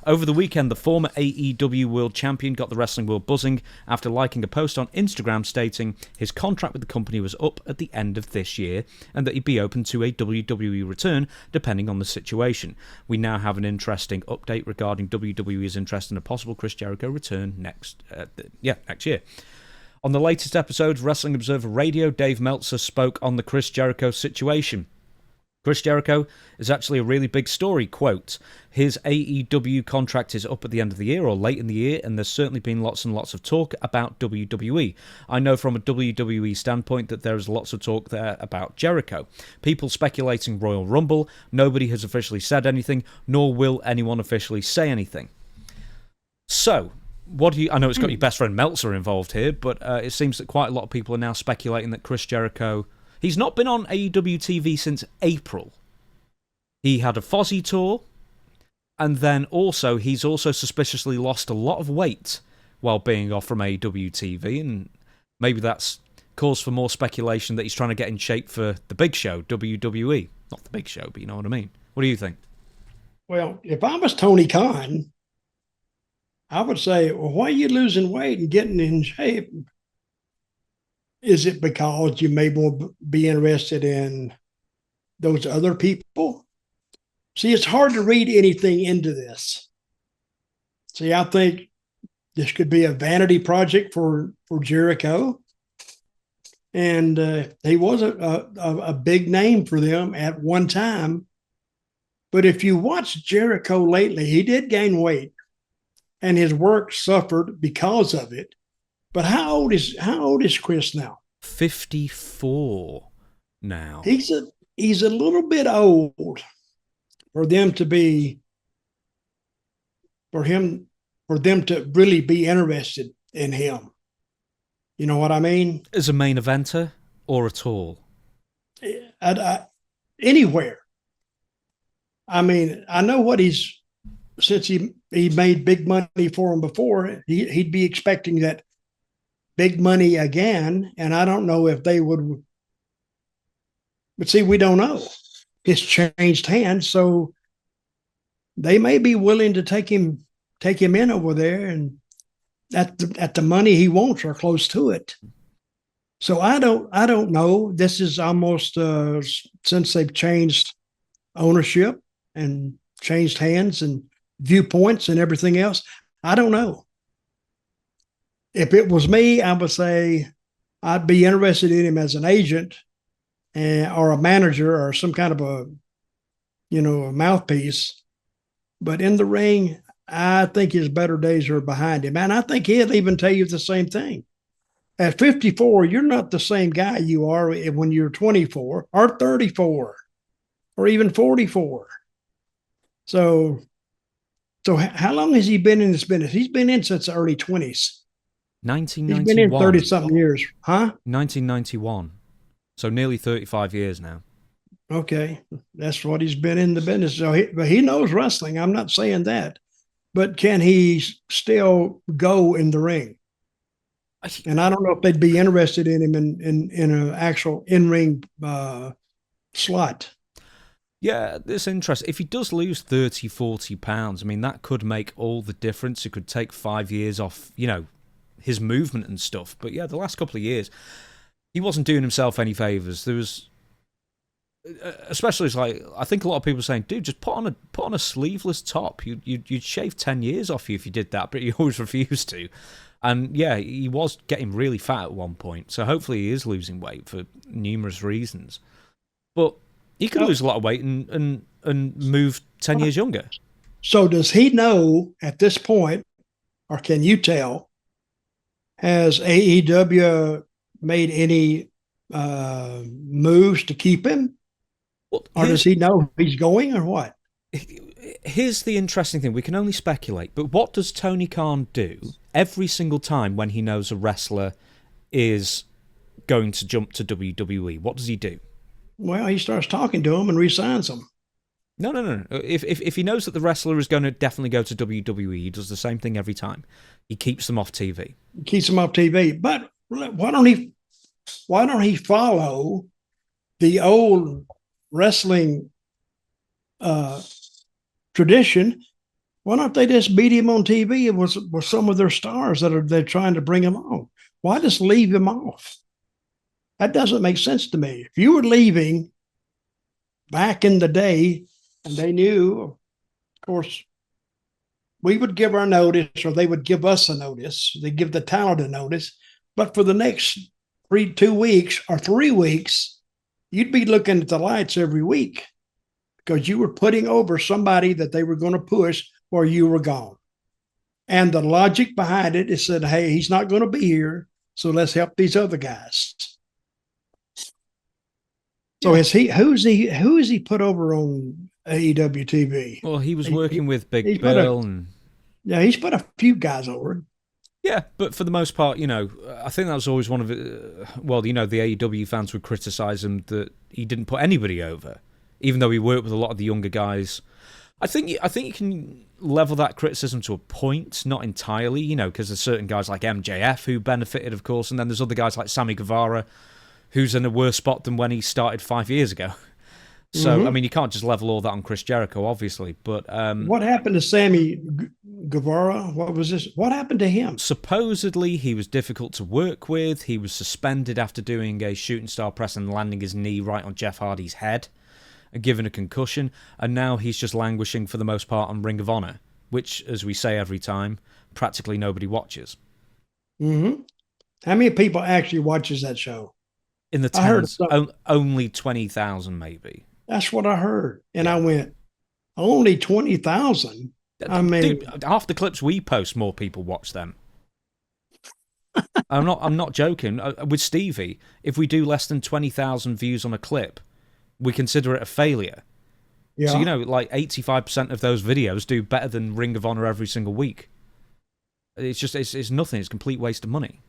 Over the weekend, the former AEW World Champion got the wrestling world buzzing after liking a post on Instagram stating his contract with the company was up at the end of this year and that he'd be open to a WWE return depending on the situation. We now have an interesting update regarding WWE's interest in a possible Chris Jericho return next year. On the latest episode of Wrestling Observer Radio, Dave Meltzer spoke on the Chris Jericho situation. Chris Jericho is actually a really big story. Quote, his AEW contract is up at the end of the year or late in the year, and there's certainly been lots and lots of talk about WWE. I know from a WWE standpoint that there is lots of talk there about Jericho. People speculating Royal Rumble. Nobody has officially said anything, nor will anyone officially say anything. So, I know it's got your best friend Meltzer involved here, but it seems that quite a lot of people are now speculating that Chris Jericho, he's not been on AEW TV since April. He had a Fozzy tour, and then he's also suspiciously lost a lot of weight while being off from AEW TV, and maybe that's cause for more speculation that he's trying to get in shape for the big show, WWE. Not the big show, but you know what I mean. What do you think? Well, if I was Tony Khan, I would say, well, why are you losing weight and getting in shape? Is it because you may be interested in those other people? See, it's hard to read anything into this. See, I think this could be a vanity project for Jericho. And he was a big name for them at one time. But if you watch Jericho lately, he did gain weight. And his work suffered because of it. But how old is Chris now? 54 now. He's a little bit old for them to really be interested in him. You know what I mean? As a main eventer or at all? Anywhere. I mean, I know what since he made big money for him before, he'd be expecting that big money again. And I don't know if they would, but see, we don't know. It's changed hands. So they may be willing to take him in over there and at the money he wants or close to it. So I don't know. This is almost since they've changed ownership and changed hands and viewpoints and everything else. I don't know. if it was me, I would say I'd be interested in him as an agent or a manager or some kind of a mouthpiece. But in the ring, I think his better days are behind him. And I think he'll even tell you the same thing. At 54, you're not the same guy you are when you're 24 or 34 or even 44. So how long has he been in this business? He's been in since the early 20s. 1991. He's been in 30-something years. Huh? 1991. So nearly 35 years now. Okay. That's what he's been in the business. So but he knows wrestling. I'm not saying that. But can he still go in the ring? And I don't know if they'd be interested in him in an actual in-ring slot. Yeah, it's interesting. If he does lose 30, 40 pounds, I mean, that could make all the difference. It could take 5 years off, his movement and stuff. But yeah, the last couple of years, he wasn't doing himself any favours. There was, especially like, I think a lot of people are saying, dude, just put on a sleeveless top. You'd shave 10 years off you if you did that, but he always refused to. And yeah, he was getting really fat at one point. So hopefully he is losing weight for numerous reasons. But he could lose a lot of weight and move 10 years younger. So does he know at this point, or can you tell, has AEW made any moves to keep him? Well, or does he know he's going or what? Here's the interesting thing. We can only speculate, but what does Tony Khan do every single time when he knows a wrestler is going to jump to WWE? What does he do? Well, he starts talking to him and re-signs him. No. If he knows that the wrestler is going to definitely go to WWE, he does the same thing every time. He keeps them off TV. Keeps them off TV. But why don't he follow the old wrestling tradition? Why don't they just beat him on TV with some of their stars they're trying to bring him on? Why just leave him off? That doesn't make sense to me. If you were leaving back in the day and they knew, of course, we would give our notice or they would give us a notice. They give the talent a notice. But for the next 2 weeks or 3 weeks, you'd be looking at the lights every week because you were putting over somebody that they were going to push or you were gone. And the logic behind it is that, hey, he's not going to be here, so let's help these other guys. So who is he put over on AEW TV? Well, he was working with Big Bill he's put a few guys over. Yeah, but for the most part, I think that was always one of it. Well, the AEW fans would criticize him that he didn't put anybody over, even though he worked with a lot of the younger guys. I think you can level that criticism to a point, not entirely, because there's certain guys like MJF who benefited, of course, and then there's other guys like Sammy Guevara, who's in a worse spot than when he started 5 years ago. So, I mean, you can't just level all that on Chris Jericho, obviously. But what happened to Sammy Guevara? What was this? What happened to him? Supposedly, he was difficult to work with. He was suspended after doing a shooting star press and landing his knee right on Jeff Hardy's head and given a concussion. And now he's just languishing for the most part on Ring of Honor, which, as we say every time, practically nobody watches. Mm-hmm. How many people actually watches that show? In the tens, only 20,000 maybe. That's what I heard. And I went, only 20,000? I mean, dude, half the clips we post, more people watch them. I'm not joking. With Stevie, if we do less than 20,000 views on a clip, we consider it a failure. Yeah. So, like 85% of those videos do better than Ring of Honor every single week. It's just, it's nothing. It's a complete waste of money.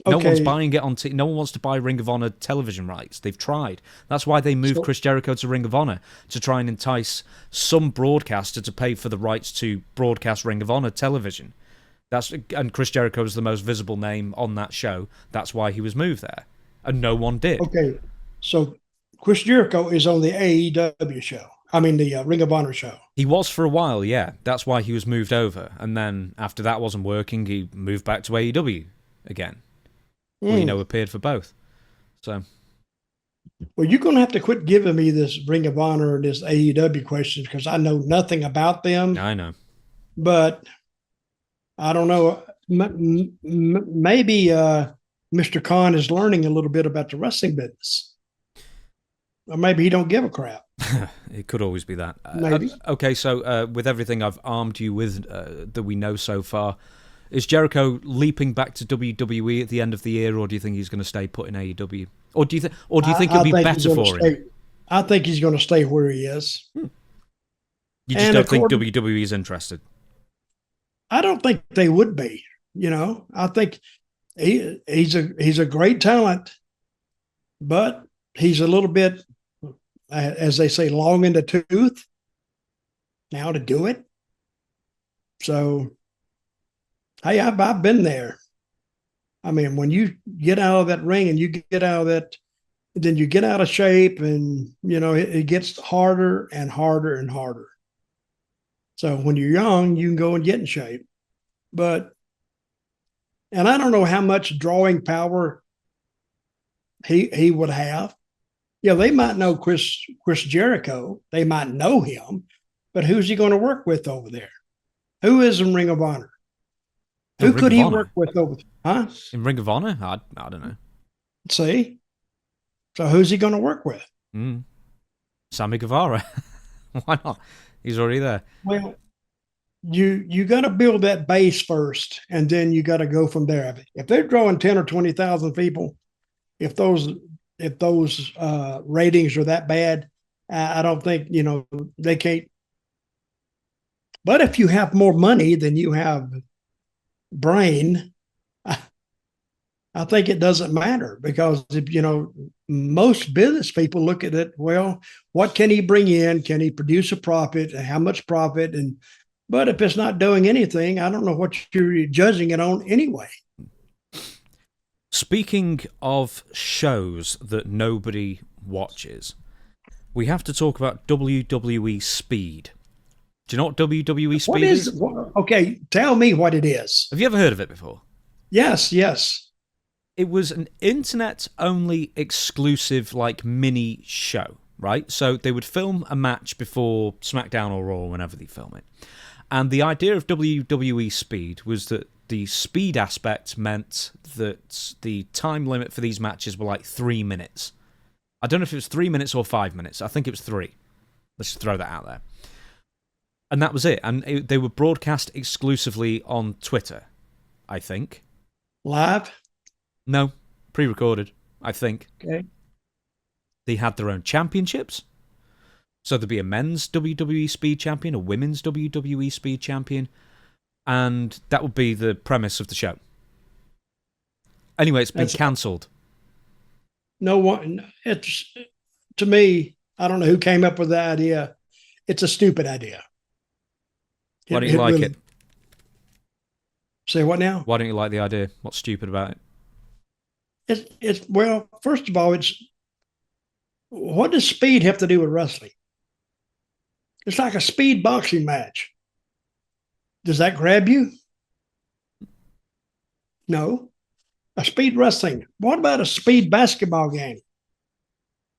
No one's buying it on no one wants to buy Ring of Honor television rights. They've tried. That's why they moved Chris Jericho to Ring of Honor, to try and entice some broadcaster to pay for the rights to broadcast Ring of Honor television. And Chris Jericho is the most visible name on that show. That's why he was moved there. And no one did. Okay. So Chris Jericho is on the AEW show. I mean, the Ring of Honor show. He was for a while, yeah. That's why he was moved over. And then after that wasn't working, he moved back to AEW again. Appeared for both. So, well, you're going to have to quit giving me this Ring of Honor and this AEW questions because I know nothing about them. I know, but I don't know. maybe Mr. Khan is learning a little bit about the wrestling business, or maybe he don't give a crap. It could always be that. Maybe. Okay, so with everything I've armed you with that we know so far, is Jericho leaping back to WWE at the end of the year, or do you think he's going to stay put in AEW? Or do you think it'll be better for him? I think he's going to stay where he is. You just don't think WWE is interested? I don't think they would be. I think he's a great talent, but he's a little bit, as they say, long in the tooth now to do it. So, hey, I've been there. I mean, when you get out of that ring and you get out of that, then you get out of shape, and it gets harder and harder and harder. So when you're young, you can go and get in shape, and I don't know how much drawing power he would have. They might know Chris Jericho, they might know him, but who's he going to work with over there? Who is in Ring of Honor? Who could he work with over there? Huh? In Ring of Honor? I don't know. See? So who's he going to work with? Sammy Guevara. Why not? He's already there. Well, you got to build that base first, and then you got to go from there. If they're drawing 10 or 20,000 people, if those ratings are that bad, I don't think they can't. But if you have more money than you have brain, I think it doesn't matter, because if most business people look at it, well, what can he bring in? Can he produce a profit? How much profit? But if it's not doing anything, I don't know what you're judging it on anyway. Speaking of shows that nobody watches, we have to talk about WWE Speed. Do you know what WWE Speed is? Okay, tell me what it is. Have you ever heard of it before? Yes. It was an internet-only exclusive, mini show, right? So they would film a match before SmackDown or Raw, whenever they film it. And the idea of WWE Speed was that the speed aspect meant that the time limit for these matches were 3 minutes. I don't know if it was 3 minutes or 5 minutes. I think it was 3. Let's just throw that out there. And that was it. And they were broadcast exclusively on Twitter, I think. Live? No, pre-recorded, I think. Okay. They had their own championships. So there'd be a men's WWE Speed Champion, a women's WWE Speed Champion, and that would be the premise of the show. Anyway, it's been cancelled. No one. It's, to me, I don't know who came up with the idea. It's a stupid idea. Why don't you like it? Say what now? Why don't you like the idea? What's stupid about it? Well, first of all, what does speed have to do with wrestling? It's like a speed boxing match. Does that grab you? No. A speed wrestling. What about a speed basketball game?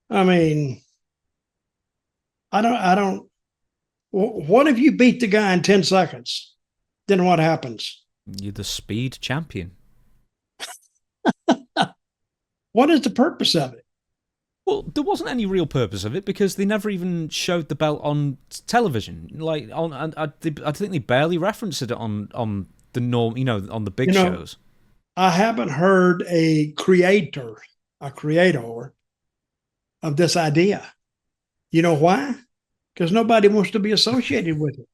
I mean, I don't. What if you beat the guy in 10 seconds? Then what happens? You're the speed champion. What is the purpose of it? Well, there wasn't any real purpose of it, because they never even showed the belt on television. I think they barely referenced it on the norm, on the big shows. I haven't heard a creator of this idea. You know why? Because nobody wants to be associated with it.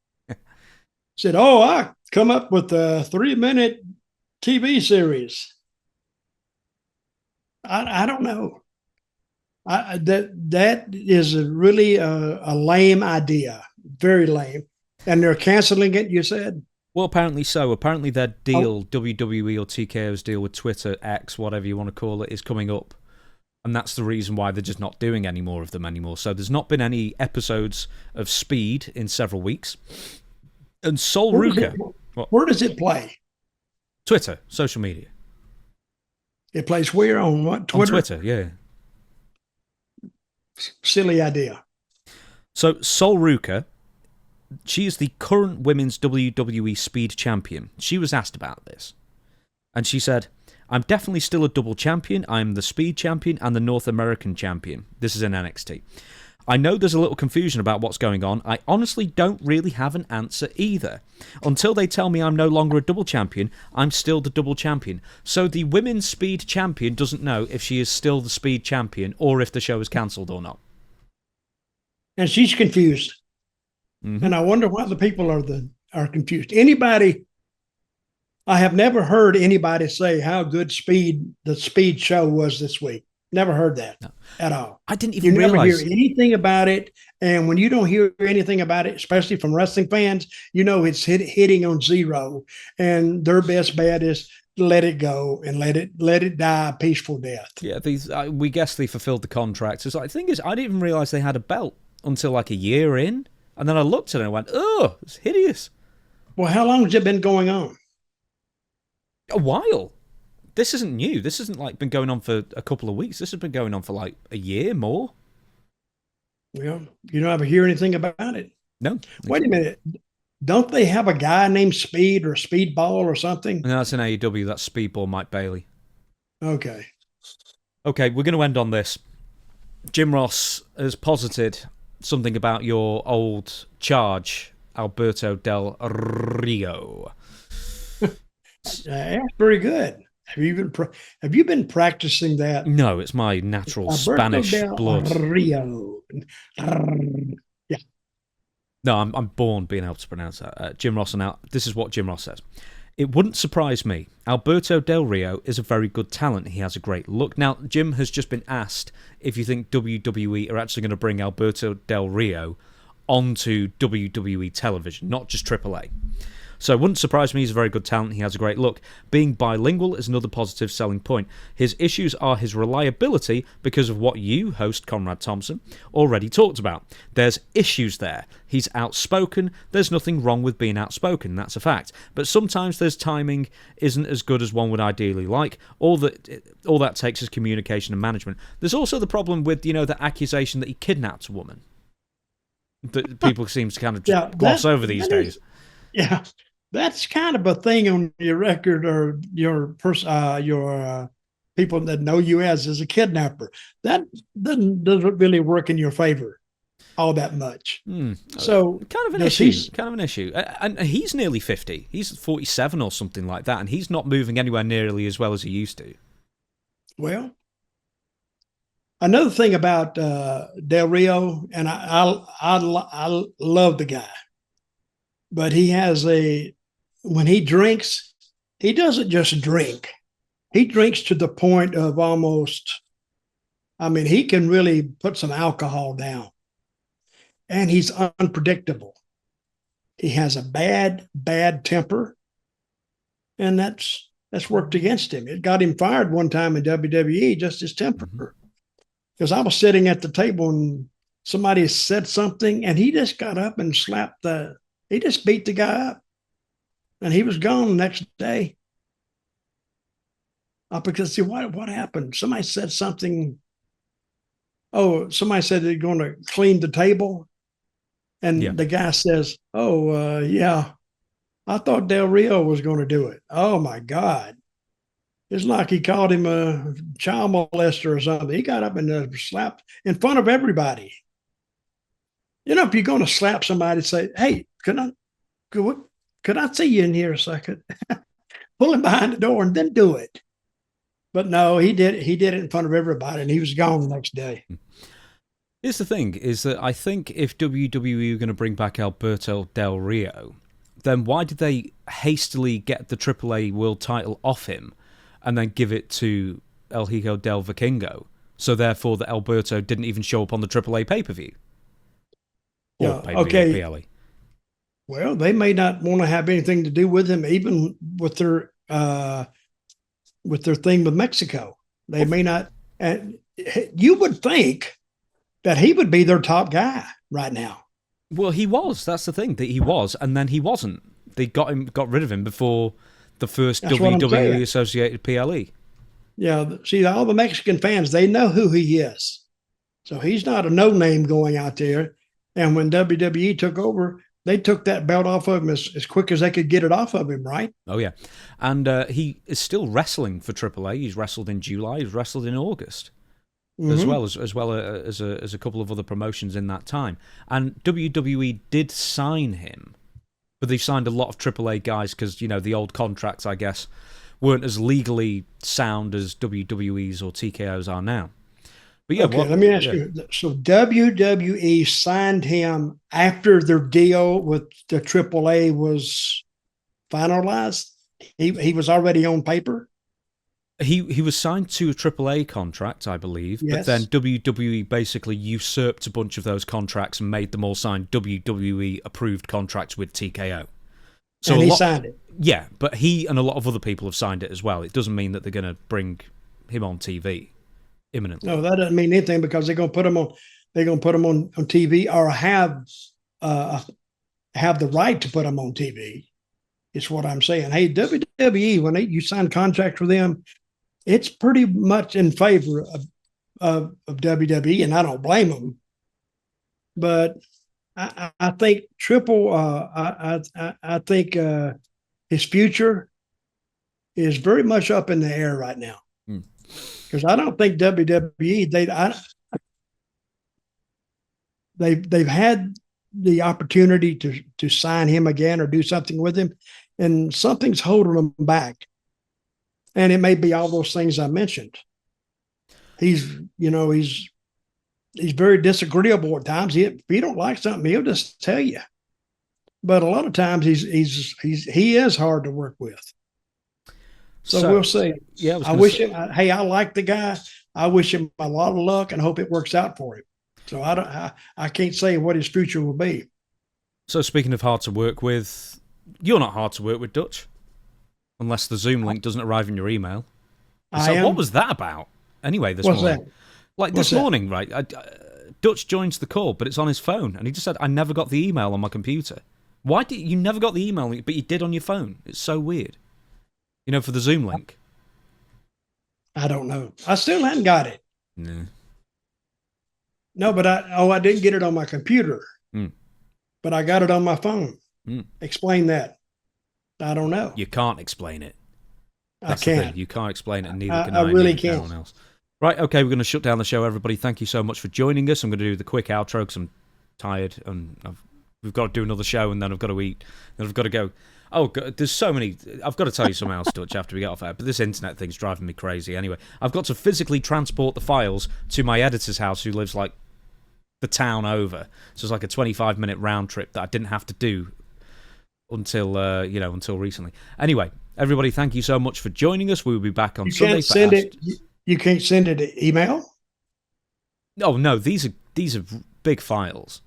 Said, I come up with a 3-minute TV series. I don't know. That is really a lame idea, very lame, and they're canceling it. You said? Well, apparently so. Apparently their deal, WWE or TKO's deal with Twitter, X, whatever you want to call it, is coming up, and that's the reason why they're just not doing any more of them anymore. So there's not been any episodes of Speed in several weeks. And Sol Ruka, where does it play? Twitter, social media. It plays where? On what? Twitter? On Twitter, yeah. Silly idea. So Sol Ruka, she is the current women's WWE Speed Champion. She was asked about this, And she said, I'm definitely still a double champion. I'm the speed champion and the North American champion. This is in NXT. I know there's a little confusion about what's going on. I honestly don't really have an answer either. Until they tell me I'm no longer a double champion, I'm still the double champion. So the women's speed champion doesn't know if she is still the speed champion or if the show is cancelled or not. And she's confused. Mm-hmm. And I wonder why the people are confused. I have never heard anybody say how good the speed show was this week. Never heard that at all. I didn't even realize. You never hear anything about it. And when you don't hear anything about it, especially from wrestling fans, it's hitting on zero. And their best bet is let it go and let it die a peaceful death. Yeah, we guess they fulfilled the contract. So the thing is, I didn't even realize they had a belt until like a year in. And then I looked at it and went, oh, it's hideous. Well, how long has it been going on? A while. This isn't new. This isn't like been going on for a couple of weeks. This has been going on for like a year more. Well, you don't ever hear anything about it. No. Wait a minute. Don't they have a guy named Speed or Speedball or something? No, that's in AEW. That's Speedball Mike Bailey. Okay, we're going to end on this. Jim Ross has posited something about your old charge, Alberto Del Rio. That's pretty good. Have you been practicing that? No, it's my natural Alberto Spanish Del blood. Rio. Yeah. No, I'm born being able to pronounce that. Jim Ross, and this is what Jim Ross says. It wouldn't surprise me. Alberto Del Rio is a very good talent. He has a great look. Now, Jim has just been asked if you think WWE are actually going to bring Alberto Del Rio onto WWE television, not just AAA. So it wouldn't surprise me. He's a very good talent. He has a great look. Being bilingual is another positive selling point. His issues are his reliability because of what you, host Conrad Thompson, already talked about. There's issues there. He's outspoken. There's nothing wrong with being outspoken. That's a fact. But sometimes there's timing isn't as good as one would ideally like. All that takes is communication and management. There's also the problem with, the accusation that he kidnapped a woman. That people seem to kind of gloss over these days. Yeah, that's kind of a thing on your record or your people that know you as a kidnapper. That doesn't really work in your favor all that much. So kind of an issue. And he's nearly 50. He's 47 or something like that, and he's not moving anywhere nearly as well as he used to. Well, another thing about Del Rio, and I love the guy. But he has when he drinks, he doesn't just drink. He drinks to the point of almost, he can really put some alcohol down. And he's unpredictable. He has a bad temper. And that's worked against him. It got him fired one time in WWE, just his temper. Because I was sitting at the table and somebody said something and he just got up and he just beat the guy up, and he was gone the next day. Because see what happened? Somebody said something. Oh, somebody said they're going to clean the table, and the guy says, "Oh, yeah, I thought Del Rio was going to do it." Oh my God! It's like he called him a child molester or something. He got up and slapped in front of everybody. If you're going to slap somebody, say, "Hey, could I see you in here a second?" Pull him behind the door and then do it. But no, he did it in front of everybody, and he was gone the next day. Here's the thing, is that I think if WWE were going to bring back Alberto Del Rio, then why did they hastily get the AAA world title off him and then give it to El Hijo del Vikingo? So therefore that Alberto didn't even show up on the AAA pay-per-view. Yeah, okay. PLE. Well, they may not want to have anything to do with him, even with their thing with Mexico. They may not. And you would think that he would be their top guy right now. Well, he was. That's the thing, that he was, and then he wasn't. They got rid of him before the first WWE associated PLE. Yeah, see, all the Mexican fans, they know who he is. So he's not a no-name going out there. And when WWE took over, they took that belt off of him as quick as they could get it off of him, right? Oh yeah, and he is still wrestling for AAA. He's wrestled in July. He's wrestled in August, as well as a couple of other promotions in that time. And WWE did sign him, but they signed a lot of AAA guys because the old contracts, I guess, weren't as legally sound as WWE's or TKO's are now. But yeah, okay, let me ask you. So WWE signed him after their deal with the AAA was finalized. He was already on paper. He was signed to a AAA contract, I believe, but then WWE basically usurped a bunch of those contracts and made them all sign WWE approved contracts with TKO. So and he signed it. Yeah, but he and a lot of other people have signed it as well. It doesn't mean that they're going to bring him on TV imminently. No, that doesn't mean anything because they're going to put him on. They're going to put him on TV or have the right to put him on TV. Is what I'm saying. Hey, WWE, when you sign contracts with them, it's pretty much in favor of WWE, and I don't blame them. But I think I think his future is very much up in the air right now. Because I don't think WWE they've had the opportunity to sign him again or do something with him, and something's holding them back. And it may be all those things I mentioned. He's very disagreeable at times. If he don't like something, he'll just tell you. But a lot of times he is hard to work with. So we'll see. Yeah, I wish him. Hey, I like the guy. I wish him a lot of luck and hope it works out for him. So I can't say what his future will be. So speaking of hard to work with, you're not hard to work with, Dutch, unless the Zoom link doesn't arrive in your email. So what was that about? Anyway, this morning, this morning, right? Dutch joins the call, but it's on his phone, and he just said, "I never got the email on my computer." Why did you never got the email, but you did on your phone? It's so weird. For the Zoom link. I don't know. I still hadn't got it. No, but I didn't get it on my computer. But I got it on my phone. Explain that. I don't know. You can't explain it. That's I can't. You can't explain it, and neither can I. I really can't. Anyone else. Right, okay, we're going to shut down the show, everybody. Thank you so much for joining us. I'm going to do the quick outro because I'm tired, and we've got to do another show, and then I've got to eat, then I've got to go. Oh, God, there's so many. I've got to tell you something else, Dutch, after we get off air. But this internet thing's driving me crazy. Anyway, I've got to physically transport the files to my editor's house, who lives like the town over. So it's like a 25-minute round trip that I didn't have to do until recently. Anyway, everybody, thank you so much for joining us. We will be back on Sunday. You can't send it email? Oh no, these are big files.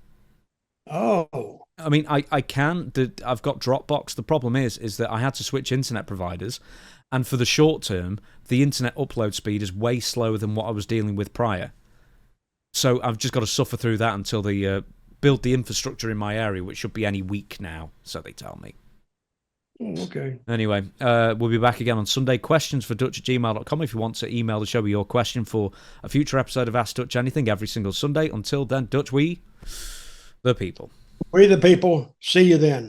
Oh. I mean, I can. I've got Dropbox. The problem is that I had to switch internet providers, and for the short term, the internet upload speed is way slower than what I was dealing with prior. So I've just got to suffer through that until they build the infrastructure in my area, which should be any week now, so they tell me. Okay. Anyway, we'll be back again on Sunday. Questions for Dutch@gmail.com if you want to email the show with your question for a future episode of Ask Dutch Anything every single Sunday. Until then, Dutch, we the people. We the people. See you then.